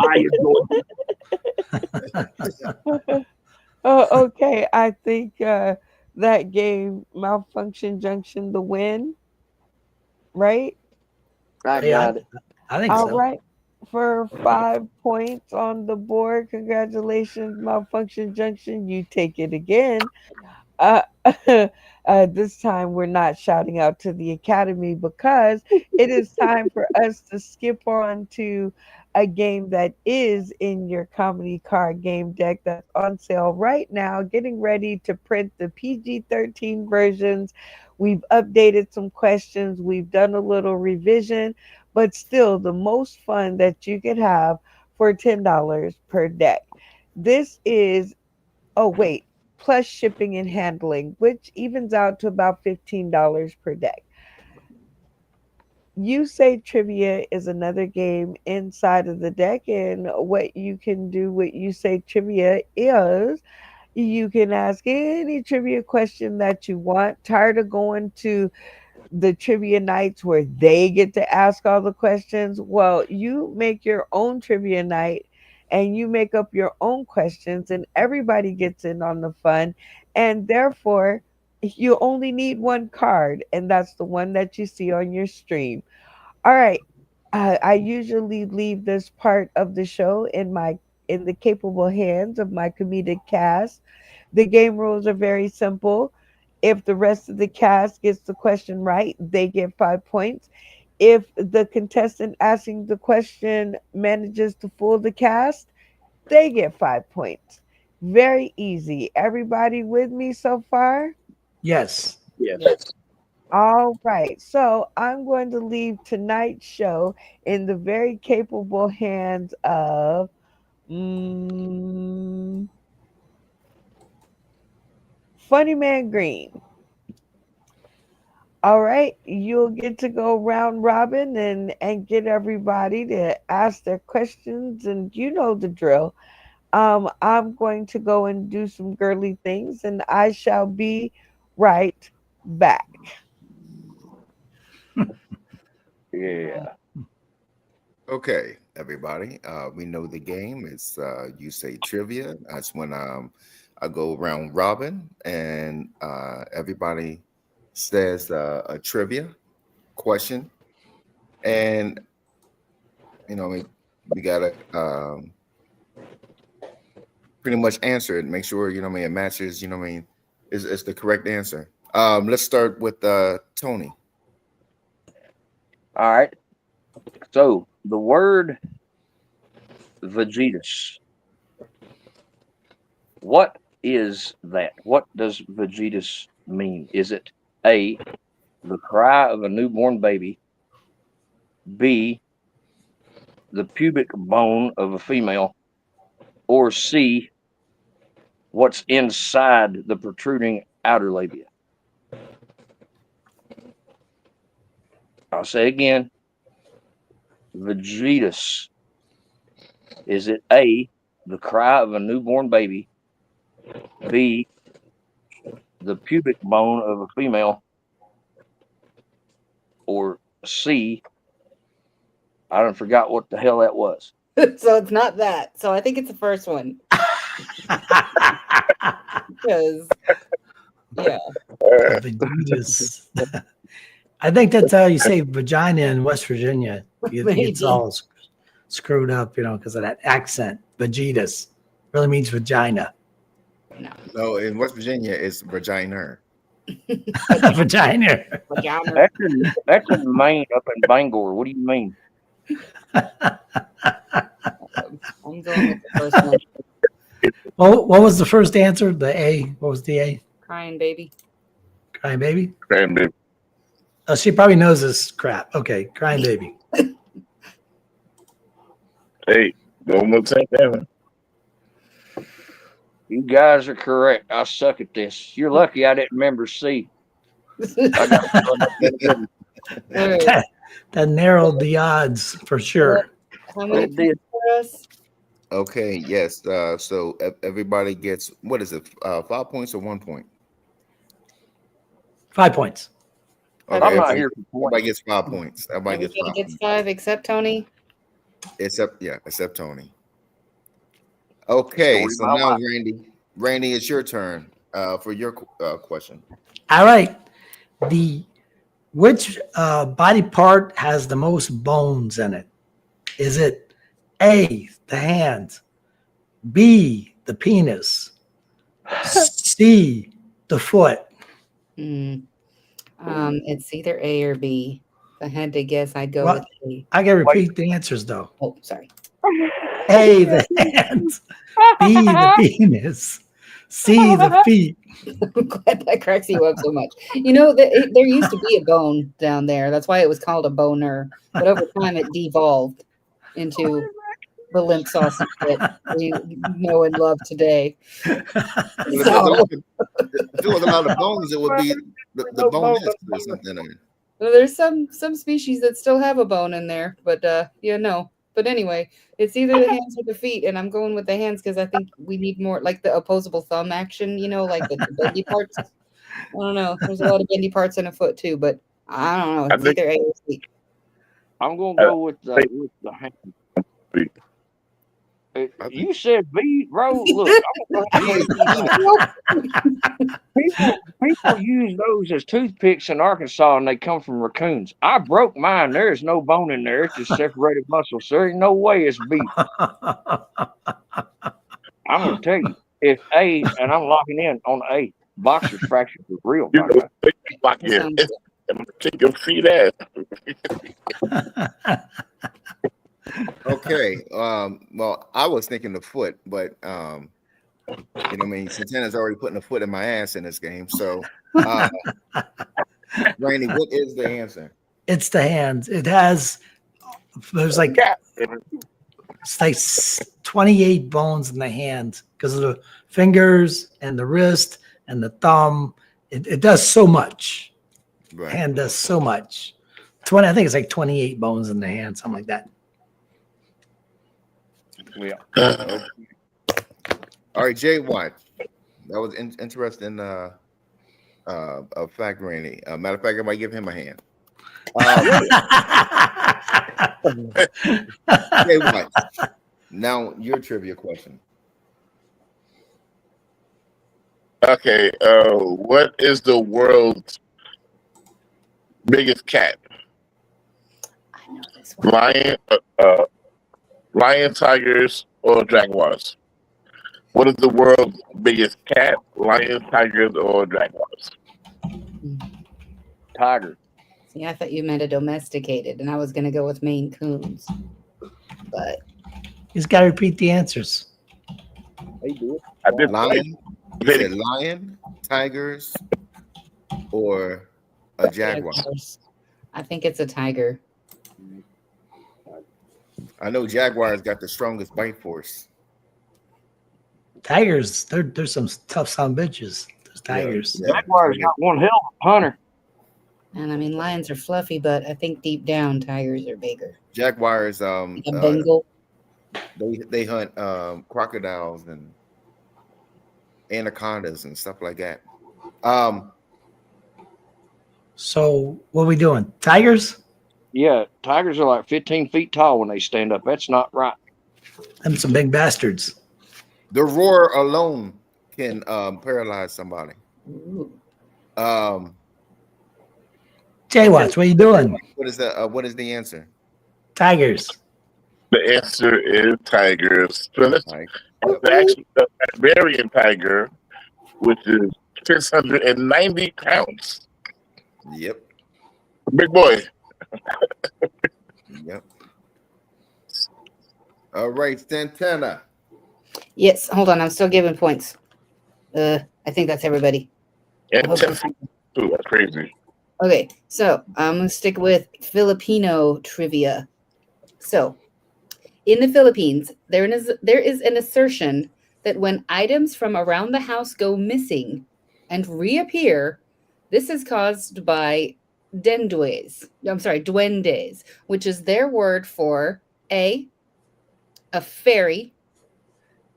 I enjoyed it. Oh, okay. I think that gave Malfunction Junction the win, right? I Yeah, got it. I think All so. right. For 5 points on the board. Congratulations, Malfunction Junction. You take it again. Uh, this time we're not shouting out to the Academy because it is time for us to skip on to a game that is in your comedy card game deck that's on sale right now, getting ready to print the PG-13 versions. We've updated some questions, we've done a little revision, but still the most fun that you could have for $10 per deck. This is, oh, wait, plus shipping and handling, which evens out to about $15 per deck. You Say Trivia is another game inside of the deck, and what you can do with You Say Trivia is you can ask any trivia question that you want. Tired of going to the trivia nights where they get to ask all the questions? Well, you make your own trivia night and you make up your own questions, and everybody gets in on the fun. And therefore, you only need one card, and that's the one that you see on your stream. All right. I usually leave this part of the show in the capable hands of my comedic cast. The game rules are very simple. If the rest of the cast gets the question right, they get 5 points. If the contestant asking the question manages to fool the cast, they get 5 points. Very easy. Everybody with me so far? Yes. Yes. Yes. All right. So I'm going to leave tonight's show in the very capable hands of mm, Funny Man Green. All right, you'll get to go round robin and get everybody to ask their questions, and you know the drill. I'm going to go and do some girly things, and I shall be right back. Yeah. Okay, everybody. We know the game. It's You Say Trivia. That's when I go round robin and everybody says a trivia question, and we gotta pretty much answer it. Make sure you know what I mean it matches. You know what I mean is the correct answer. Let's start with Tony. All right. So the word Vegetus. What is that? What does Vegetus mean? Is it A, the cry of a newborn baby, B, the pubic bone of a female, or C, what's inside the protruding outer labia? I'll say again, Vegetus. Is it A, the cry of a newborn baby, B, the pubic bone of a female, or C, I don't forgot what the hell that was. So it's not that. So I think it's the first one. Because yeah. Vegetus. I think that's how you say vagina in West Virginia. It's all screwed up, because of that accent. Vegetus really means vagina. No, in West Virginia, it's vagina. Vagina. That's in Maine, up in Bangor. What do you mean? I'm going with the first one. Well, what was the first answer? The A. What was the A? Crying baby. Crying baby? Crying baby. Oh, she probably knows this crap. Okay, crying baby. Hey, one more time, Evan. You guys are correct. I suck at this. You're lucky I didn't remember C. That narrowed the odds for sure. How many points for us? Okay, yes. So everybody gets, what is it? 5 points or 1 point? 5 points. Okay, I'm not here for points. everybody gets 5 points. Everybody gets 5 Everybody gets points. 5 except Tony. Except Tony. Okay, Story so of my now life. Randy, it's your turn for your question. All right. Which body part has the most bones in it? Is it A, the hand, B, the penis, C, the foot? It's either A or B. If I had to guess, I'd go with A. I can repeat the answers though. Oh, sorry. A, the hands, B, the penis, C, the feet. I'm glad that cracks you up so much. There used to be a bone down there. That's why it was called a boner. But over time, it devolved into the limp sausage that we know and love today. If So, there was a lot of bones, it would be the bone is or something. there's some species that still have a bone in there, but no. But anyway, it's either the hands or the feet, and I'm going with the hands because I think we need more like the opposable thumb action, like the bendy parts. I don't know. There's a lot of bendy parts in a foot too, but I don't know. It's either A or C. I'm going to go with the hand. You said B, bro. Look, people use those as toothpicks in Arkansas, and they come from raccoons. I broke mine. There is no bone in there. It's just separated muscle. So there's no way it's B. I'm going to tell you, it's A, and I'm locking in on A. Boxer's fracture for real. You know, take your feet ass. Okay. Well, I was thinking the foot, but Santana's already putting a foot in my ass in this game. So, Randy, what is the answer? It's the hands. There's like it's like 28 bones in the hand because of the fingers and the wrist and the thumb. It does so much. Right. Hand does so much. I think it's like 28 bones in the hand, something like that. Yeah. All right, Jay White. That was interesting. Fact, Randy. Matter of fact, I might give him a hand. Jay White. Now your trivia question. Okay. What is the world's biggest cat? I know this one. Lion, tigers, or jaguars? What is the world's biggest cat? Lions, tigers, or jaguars? Tiger. See, I thought you meant a domesticated, and I was going to go with Maine Coons. But He's got to repeat the answers. They do. I did Lion. You said lion, tigers, or a jaguar. jaguars. I think it's a tiger. I know jaguars got the strongest bite force. Tigers, they're some tough son bitches. Those tigers. Yeah. Jaguars got one hell of a hunter. And I mean, lions are fluffy, but I think deep down, tigers are bigger. Jaguars, Like a Bengal. they hunt crocodiles and anacondas and stuff like that. So what are we doing? Tigers? Yeah, tigers are like 15 feet tall when they stand up. That's not right. Them some big bastards. The roar alone can paralyze somebody. Ooh. Jay Watts, what are you doing? What is the what is the answer? Tigers. The answer is tigers. So that's Like, actually the Siberian tiger, which is 690 pounds. yep, Big boy. yep. All right, Santana. Yes, hold on. I'm still giving points. I think that's everybody. And Okay. 10 feet too. That's crazy. Okay, so I'm going to stick with Filipino trivia. So, in the Philippines, there is an assertion that when items from around the house go missing and reappear, this is caused by duendes, which is their word for A, a fairy,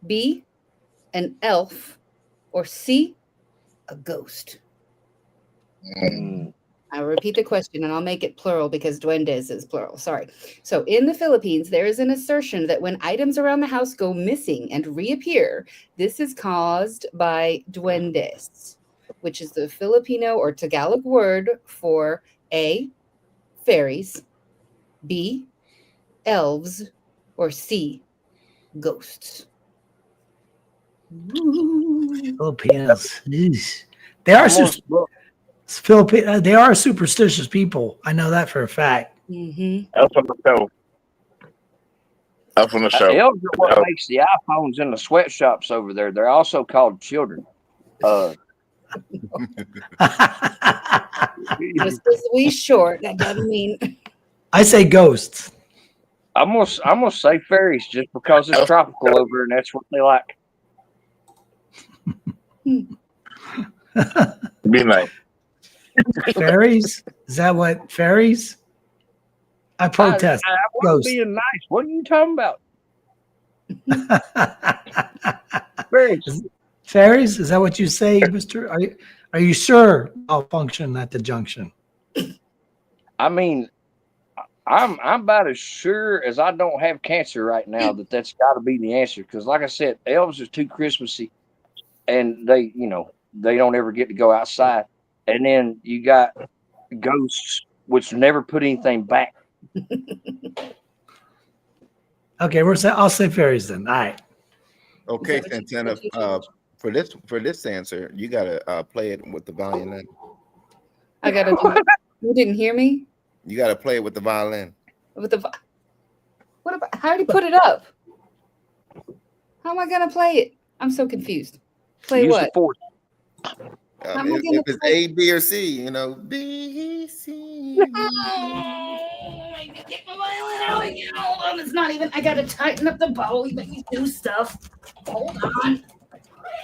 B, an elf, or C, a ghost. I'll repeat the question and I'll make it plural because duendes is plural. Sorry. So in the Philippines, there is an assertion that when items around the house go missing and reappear, this is caused by duendes, which is the Filipino or Tagalog word for A, fairies, B, elves, or C, ghosts. Filipinos. Jeez. They are they are superstitious people. I know that for a fact. Mm-hmm. Elf on the show. Elf on the show. Elves are what makes the iPhones in the sweatshops over there. They're also called children. Just because we short, that doesn't mean. I say ghosts. I'm gonna say fairies just because it's tropical over and that's what they like. Be nice. Fairies? Is that what fairies? I protest. I wasn't being nice. What are you talking about? Fairies. Fairies? Is that what you say, Mister? Are you sure I'll function at the junction? I mean, I'm about as sure as I don't have cancer right now that's got to be the answer. Because, like I said, elves are too Christmassy, and they don't ever get to go outside. And then you got ghosts, which never put anything back. Okay, I'll say fairies then. All right. Okay, Santana. For this answer, you gotta play it with the violin. I gotta do it. You didn't hear me? You gotta play it with the violin. What about how do you put it up? How am I gonna play it? I'm so confused. Play Use what? the force. How am I If gonna it's play- A, B, or C, B, C. Get my violin out again. Hold on, it's not even. I gotta tighten up the bow. You make me do stuff. Hold on.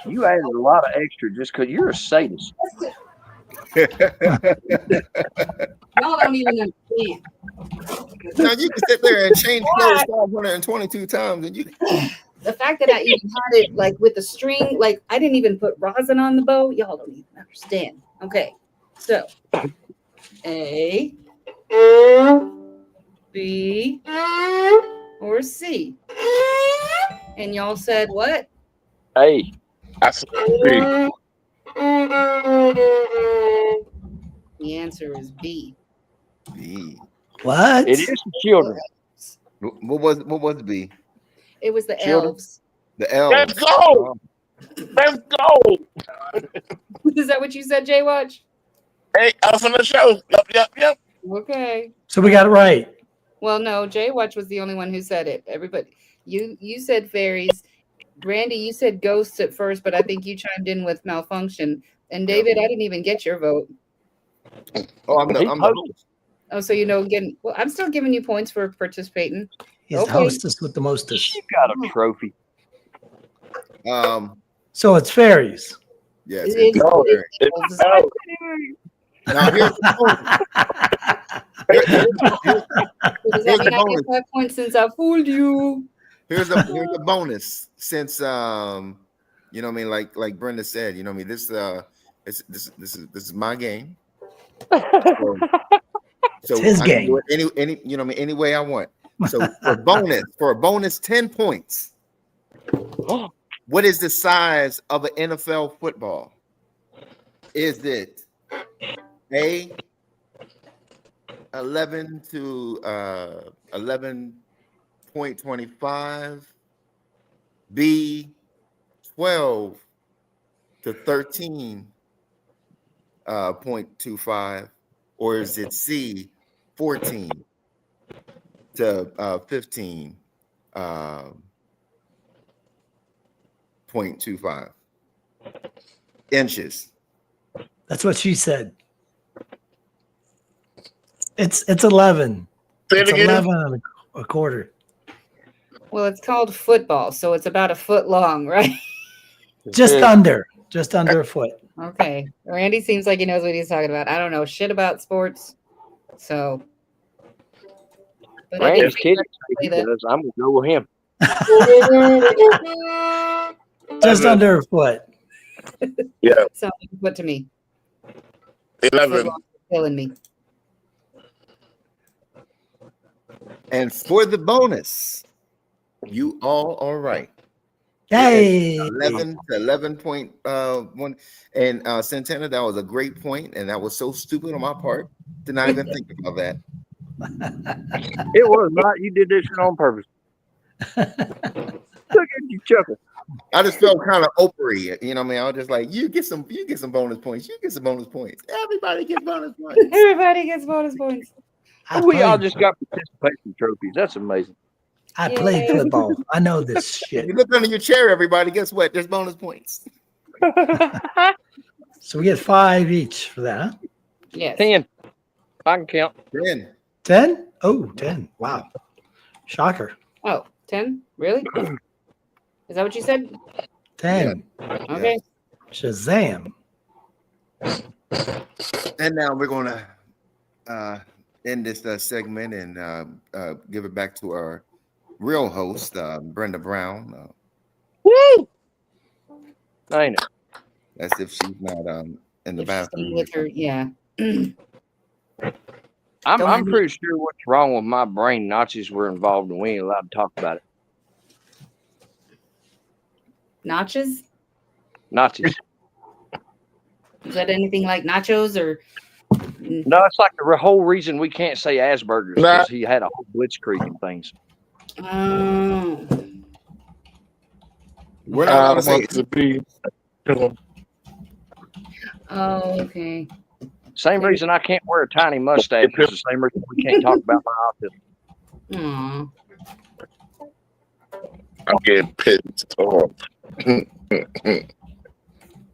You added a lot of extra just because you're a sadist. Y'all don't even understand. Now you can sit there and change clothes 522 times, and you. The fact that I even had it like with the string, like I didn't even put rosin on the bow. Y'all don't even understand. Okay, so A, B, or C, and y'all said what? Hey, I said B. The answer is B. B. What? it is the children. What was B? It was the Children? elves. The L. Let's go. Let's go. Is that what you said, Jay Watch? Hey, us on the show. Yep. Okay. So we got it right. Well, no, Jay Watch was the only one who said it. Everybody, you said fairies. Randy, you said ghosts at first, but I think you chimed in with malfunction. And David, I didn't even get your vote. Oh, I'm the host. Oh, so again. Well, I'm still giving you points for participating. He's the hostess with the mostest. You got a trophy. So it's fairies. Yes. It's Oh, Now here's the bonus. Does that mean I get 5 points since I fooled you? Here's a bonus. Since you know what I mean, like Brenda said, you know what I mean, this is my game. So It's his I can game. do it any you know what I mean, any way I want. So for a bonus 10 points. What is the size of an NFL football? Is it A 11 to 11.25, B 12 to 13.25, or is it C 14 to 15.25 inches? That's what she said. It's 11. Say it It's again. 11 and a quarter. Well, it's called football, so it's about a foot long, right? Just under a foot. Okay. Randy seems like he knows what he's talking about. I don't know shit about sports, so. But I did Randy's kidding. play that. I'm gonna go with him. Just under a foot. Yeah, So what to me? 11. Football is killing me. And for the bonus, you all are right. Hey. 11 to 11.1. And Santana, that was a great point, and that was so stupid on my part to not even think about that. It was not. You did this shit on purpose. Look at you chuckle. I just felt kind of Oprah, you know what I mean? I was just like, you get some bonus points. You get some bonus points. Everybody gets bonus points. Everybody gets bonus points. We all just got participation trophies. That's amazing. I played football. I know this If shit. you look under your chair, everybody, guess what? There's bonus points. So we get 5 each for that, huh? Yes. 10. I can count. 10. 10? Oh, 10. Wow. Shocker. Oh, 10? Really? Is that what you said? 10. Okay. Shazam. And now we're going to end this segment and give it back to our real host, Brenda Brown. Woo! Ain't it? As if she's not in the bathroom. With her, yeah. I'm pretty sure what's wrong with my brain Nazis were involved and we ain't allowed to talk about it. Notches? Nazis. Is that anything like nachos or? No, it's like the whole reason we can't say Asperger's because he had a whole blitzkrieg and things. Oh. We're not going to say want to be. Oh, okay. Same reason I can't wear a tiny mustache is the same reason we can't talk about my autism. Aw. I'm getting pissed off.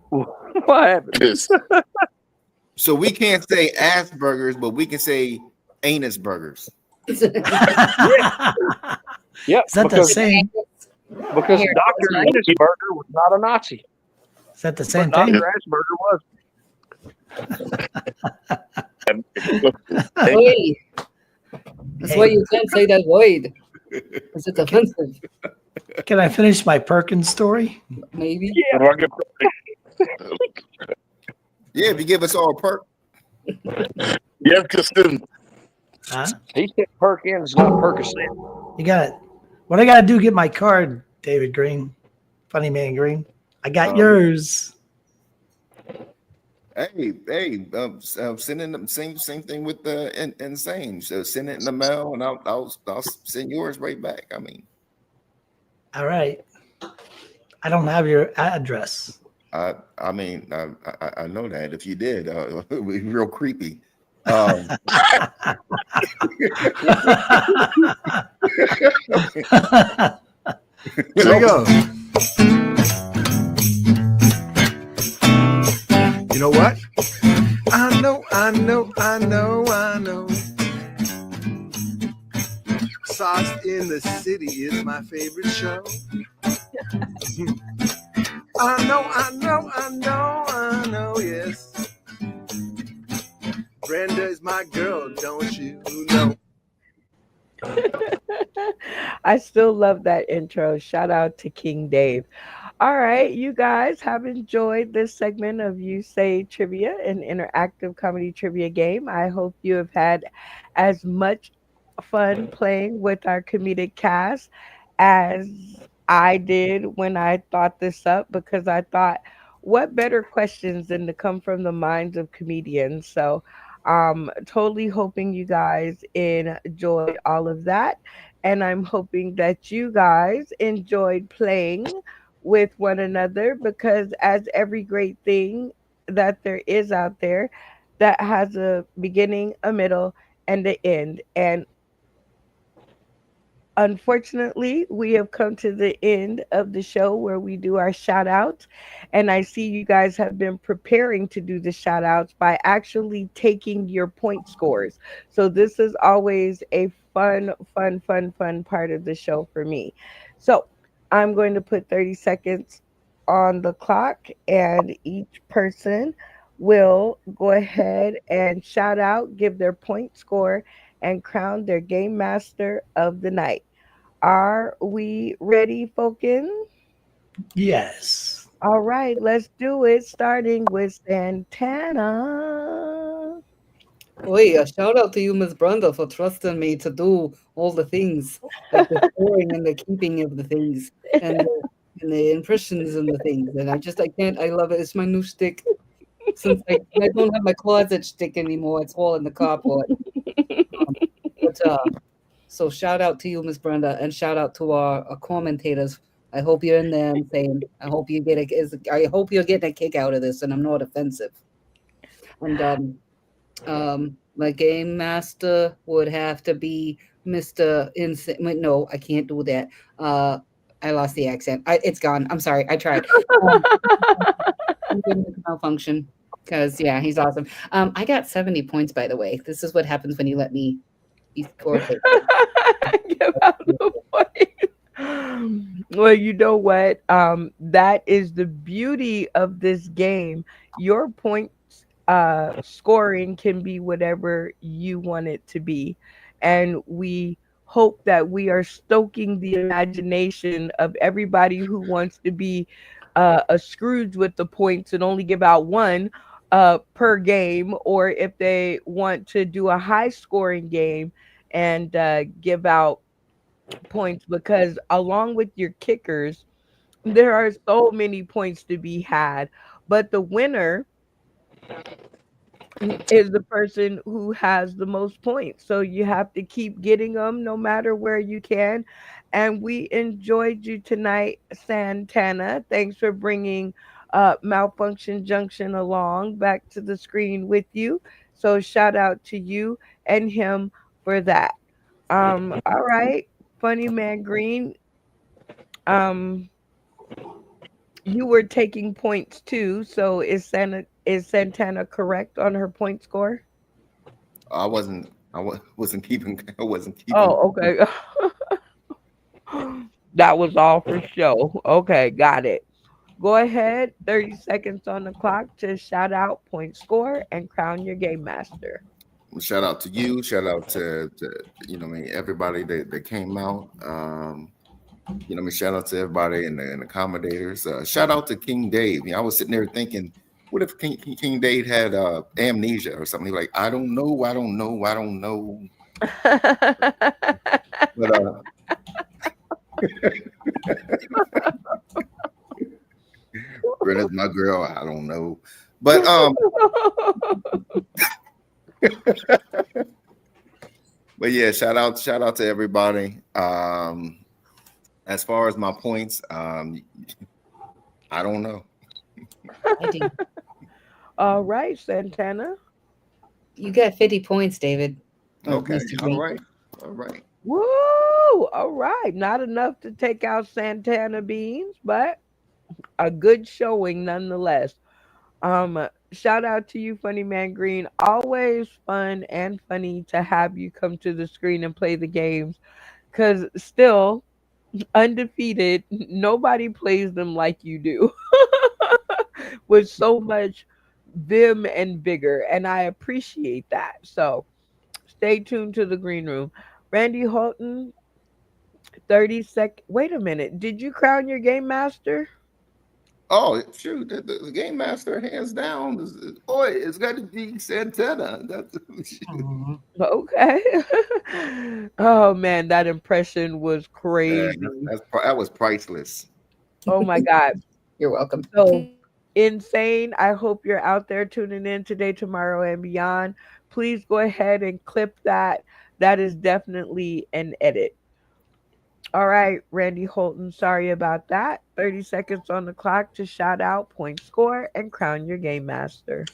What happened? Pissed. so. We can't say Asperger's, but we can say anus burgers. Yep. Is that the same? Because Dr. Asperger was not a Nazi. Is that the same But thing? Dr. Asperger was. Oi. That's why you can't say that word. Because it's offensive. Can I finish my Perkins story? Maybe. Yeah, if you give us all a perk. Yeah, because Huh? He said Perkins, not Percocet. You got it. What I got to do to get my card, David Green? Funny Man Green. I got yours. Hey, send in the same thing with the insane. So send it in the mail, and I'll send yours right back. I mean, All right. I don't have your address. I mean, I know that. If you did, it would be real creepy. Um, Here we go. You know what? I know. Sauce in the City is my favorite show. I know, yes. Brenda is my girl, don't you know? I still love that intro. Shout out to King Dave. All right, you guys have enjoyed this segment of You Say Trivia, an interactive comedy trivia game. I hope you have had as much fun playing with our comedic cast as I did when I thought this up, because I thought, what better questions than to come from the minds of comedians? So, totally hoping you guys enjoyed all of that. And I'm hoping that you guys enjoyed playing with one another, because as every great thing that there is out there, that has a beginning, a middle, and an end. And unfortunately, we have come to the end of the show where we do our shout outs. And I see you guys have been preparing to do the shout outs by actually taking your point scores. So, this is always a fun part of the show for me. So, I'm going to put 30 seconds on the clock, and each person will go ahead and shout out, give their point score, and crown their game master of the night. Are we ready, Falcon? Yes. All right, let's do it. Starting with Santana. Oi, a shout out to you, Miss Brenda, for trusting me to do all the things, like the storing and the keeping of the things, and the impressions and the things. And I can't. I love it. It's my new stick. Since I don't have my closet stick anymore, it's all in the carport. But so shout out to you, Miss Brenda, and shout out to our commentators. I hope you're in there and saying, I hope you're getting a kick out of this, and I'm not offensive. And my game master would have to be Mr. Insane. No, I can't do that. I lost the accent. It's gone. I'm sorry. I tried. Malfunction. Because yeah, he's awesome. I got 70 points, by the way. This is what happens when you let me be scored. Give out the point. Well, you know what? That is the beauty of this game. Your points scoring can be whatever you want it to be. And we hope that we are stoking the imagination of everybody who wants to be a Scrooge with the points and only give out one per game, or if they want to do a high scoring game and give out points, because along with your kickers, there are so many points to be had. But the winner is the person who has the most points. So you have to keep getting them no matter where you can. And we enjoyed you tonight, Santana. Thanks for bringing Malfunction Junction along back to the screen with you. So shout out to you and him for that. All right, Funny Man Green. Um, you were taking points too. So is Santana correct on her point score? wasn't keeping. I wasn't keeping. Oh, okay. That was all for show. Okay, got it. Go ahead. 30 seconds on the clock to shout out, point score, and crown your game master. Shout out to you. Shout out to everybody that came out. Shout out to everybody and the accommodators. Shout out to King Dave. I was sitting there thinking, what if King Dave had amnesia or something? He's like, I don't know. But Brenna's my girl. I don't know. But but yeah, shout out to everybody. As far as my points, I don't know. I do. All right, Santana. You got 50 points, David. Or Okay. Mr. All Green. right. All right. Woo! All right. Not enough to take out Santana Beans, but a good showing nonetheless. Shout out to you, Funny Man Green. Always fun and funny to have you come to the screen and play the games. Cause still undefeated, nobody plays them like you do. With so much vim and vigor. And I appreciate that. So stay tuned to the green room. Randy Holton, 30 Wait a minute. Did you crown your game master? Oh, shoot. The game master, hands down, boy, it's got to be Santana. That's, Mhm. Okay. Oh man, that impression was man, crazy. that was priceless. Oh my God. You're welcome. So insane. I hope you're out there tuning in today, tomorrow, and beyond. Please go ahead and clip that. That is definitely an edit. All right, Randy Holton, sorry about that. 30 seconds on the clock to shout out, point score, and crown your game master.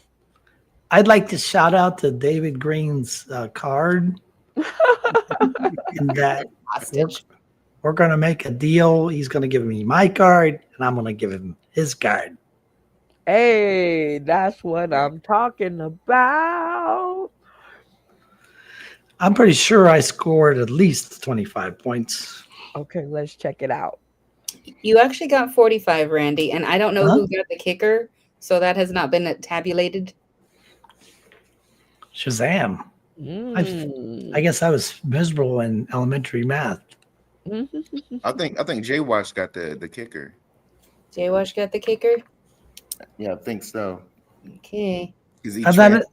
I'd like to shout out to David Green's card in that Hostage. we're going to make a deal. He's going to give me my card, and I'm going to give him his card. Hey, that's what I'm talking about. I'm pretty sure I scored at least 25 points. Okay, let's check it out. You actually got 45, Randy, and I don't know Huh? who got the kicker, so that has not been tabulated. Shazam. Mm. I guess I was miserable in elementary math. I think Jay Wash got the kicker. Jay Wash got the kicker. Yeah, I think so. Okay. Because I thought it,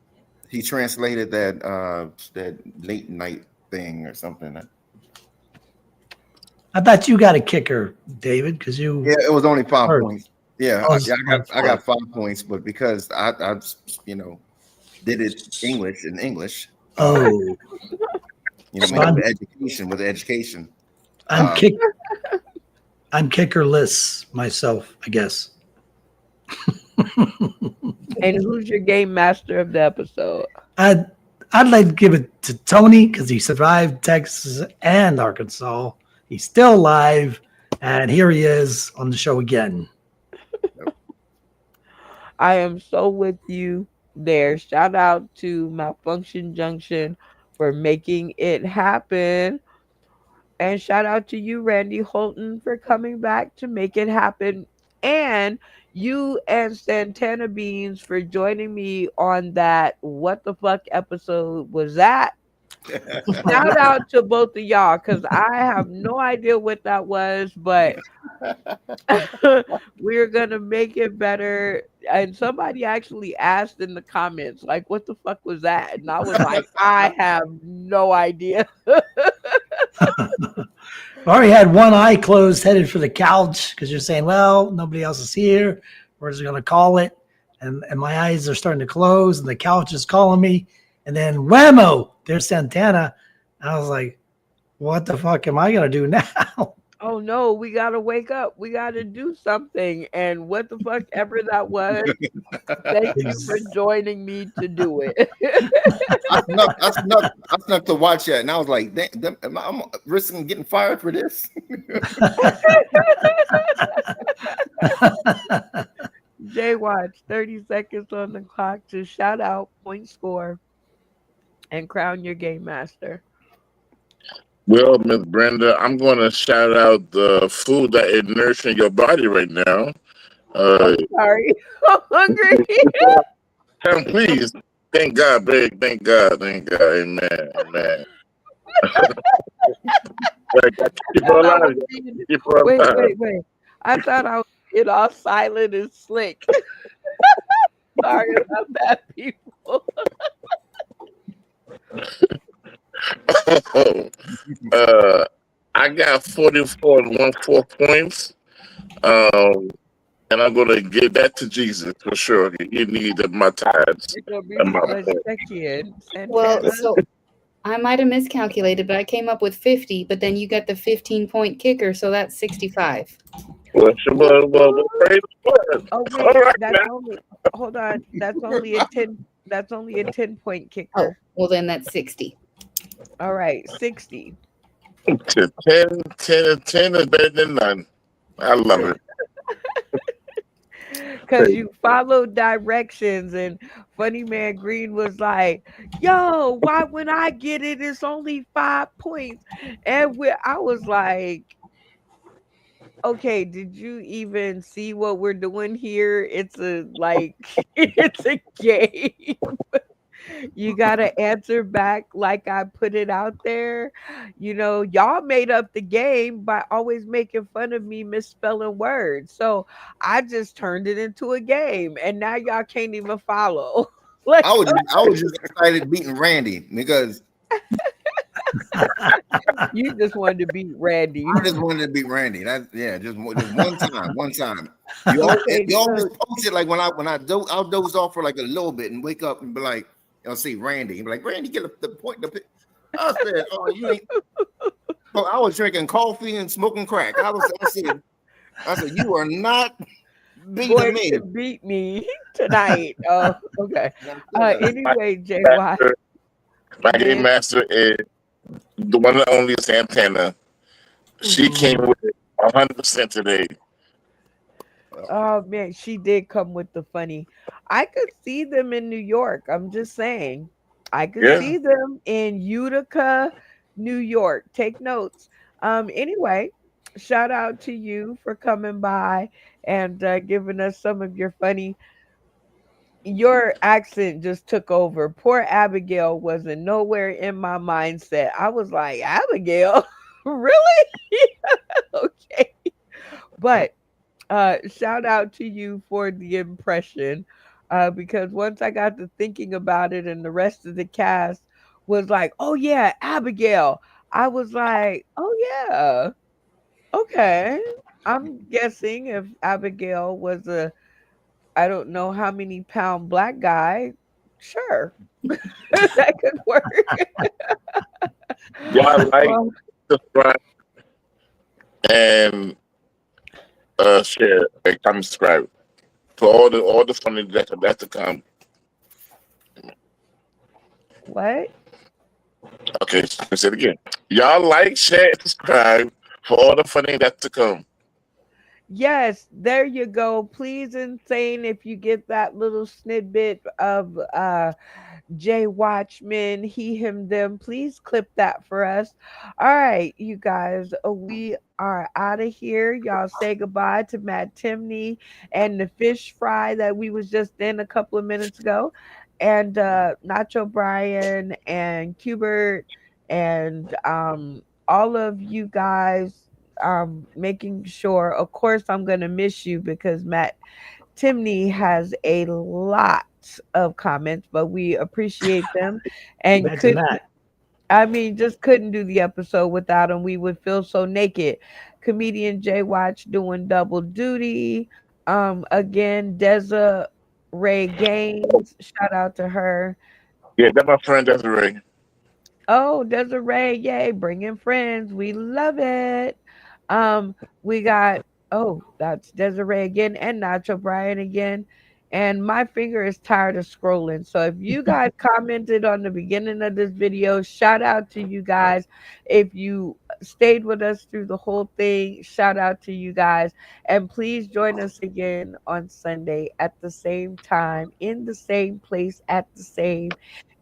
he translated that late night thing or something. I thought you got a kicker, David, because you. Yeah, it was only 5 Heard. points. Yeah, Oh, I got 5 points, but because I did it in English. Oh, With education. I'm I'm kickerless myself, I guess. And who's your game master of the episode? I'd like to give it to Tony because he survived Texas and Arkansas. He's still alive, and here he is on the show again. I am so with you there. Shout out to Malfunction Junction for making it happen. And shout out to you, Randy Holton, for coming back to make it happen. And you and Santana Beans for joining me on that What the Fuck episode was that. Shout out to both of y'all because I have no idea what that was, but we're gonna make it better. And somebody actually asked in the comments, like, what the fuck was that? And I was like, I have no idea. I already had one eye closed, headed for the couch because you're saying, well, nobody else is here. We're just going to call it. And my eyes are starting to close, and the couch is calling me. And then whammo, there's Santana. I was like, what the fuck am I going to do now? Oh no, we gotta wake up. We gotta do something. And what the fuck ever that was, thank you for joining me to do it. I snuck to watch that, and I was like, I'm risking getting fired for this. Jay Watch, 30 seconds on the clock to shout out, point score, and crown your game master. Well, Miss Brenda, I'm going to shout out the food that is nourishing your body right now. Sorry, I'm hungry. And please, thank God, babe. Thank God. Amen. Wait. I thought I was it all silent and slick. Sorry about that, people. I got 44 and 1/4 points. And I'm going to give that to Jesus for sure. He needed my tithes. It's gonna be and my let's check in. Well, so I might have miscalculated, but I came up with 50, but then you got the 15-point kicker, so that's 65. Well, praise the Lord. Oh All wait, right that's now. only hold on. That's only a 10. That's only a 10-point Oh, kicker. well, then that's 60. All right, 60. 10, 10 is better than none. I love it. Because you followed directions, and Funny Man Green was like, "Yo, why when I get it, it's only 5 points?" And I was like, "Okay, did you even see what we're doing here? It's a like, it's a game." You gotta answer back like I put it out there. Y'all made up the game by always making fun of me misspelling words. So I just turned it into a game, and now y'all can't even follow. Like I was just excited beating Randy because you just wanted to beat Randy. I just wanted to beat Randy. Just one time, one time. Okay, You always so post it like when I'll doze off for like a little bit and wake up and be like, I'll see Randy. Be like, Randy, get the point. I said, oh, you ain't. So I was drinking coffee and smoking crack. I said, you are not beating going me. to beat me tonight. Oh, okay. Anyway, Jay Watt. My game master is the one and only Santana. She came with it 100% today. Oh man, she did come with the funny. I could see them in New York. I'm just saying. I could Yeah. see them in Utica, New York. Take notes. Anyway, shout out to you for coming by and giving us some of your funny. Your accent just took over. Poor Abigail wasn't nowhere in my mindset. I was like, Abigail? Really? Okay. But shout out to you for the impression, because once I got to thinking about it and the rest of the cast was like, oh yeah, Abigail, I was like, oh yeah, okay. I'm guessing if Abigail was a I don't know how many pound black guy, sure. That could work. Y'all like, Well, subscribe, and share and comment, subscribe for all the funny that's to come. what? Okay, let's say it again. Y'all like, share, and subscribe for all the funny that's to come. Yes, there you go. Please, insane, if you get that little snippet of Jay Watchman, he, him, them, please clip that for us. All right, you guys, we are out of here. Y'all say goodbye to Matt Timney and the fish fry that we was just in a couple of minutes ago, and Nacho Brian and Cubert and all of you guys, making sure, of course I'm gonna miss you because Matt Timney has a lot of comments, but we appreciate them and Imagine that. just couldn't do the episode without him. We would feel so naked. Comedian Jay Watch doing double duty. Again, Deza Ray Gaines, shout out to her. Yeah, that's my friend Desiree. Oh, Desiree, yay, bringing friends. We love it. We got, oh, that's Desiree again and Nacho Brian again. And my finger is tired of scrolling. So if you guys commented on the beginning of this video, shout out to you guys. If you stayed with us through the whole thing, shout out to you guys. And please join us again on Sunday at the same time, in the same place, at the same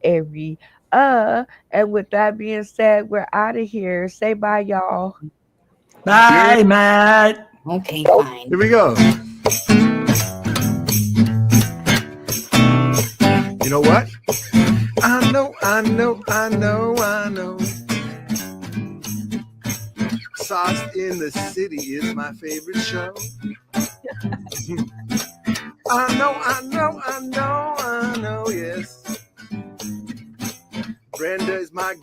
area. And with that being said, we're out of here. Say bye, y'all. Bye, Matt. Okay, fine. Here we go. You know what? I know. Sauce in the City is my favorite show. I know, yes. Brenda is my girl.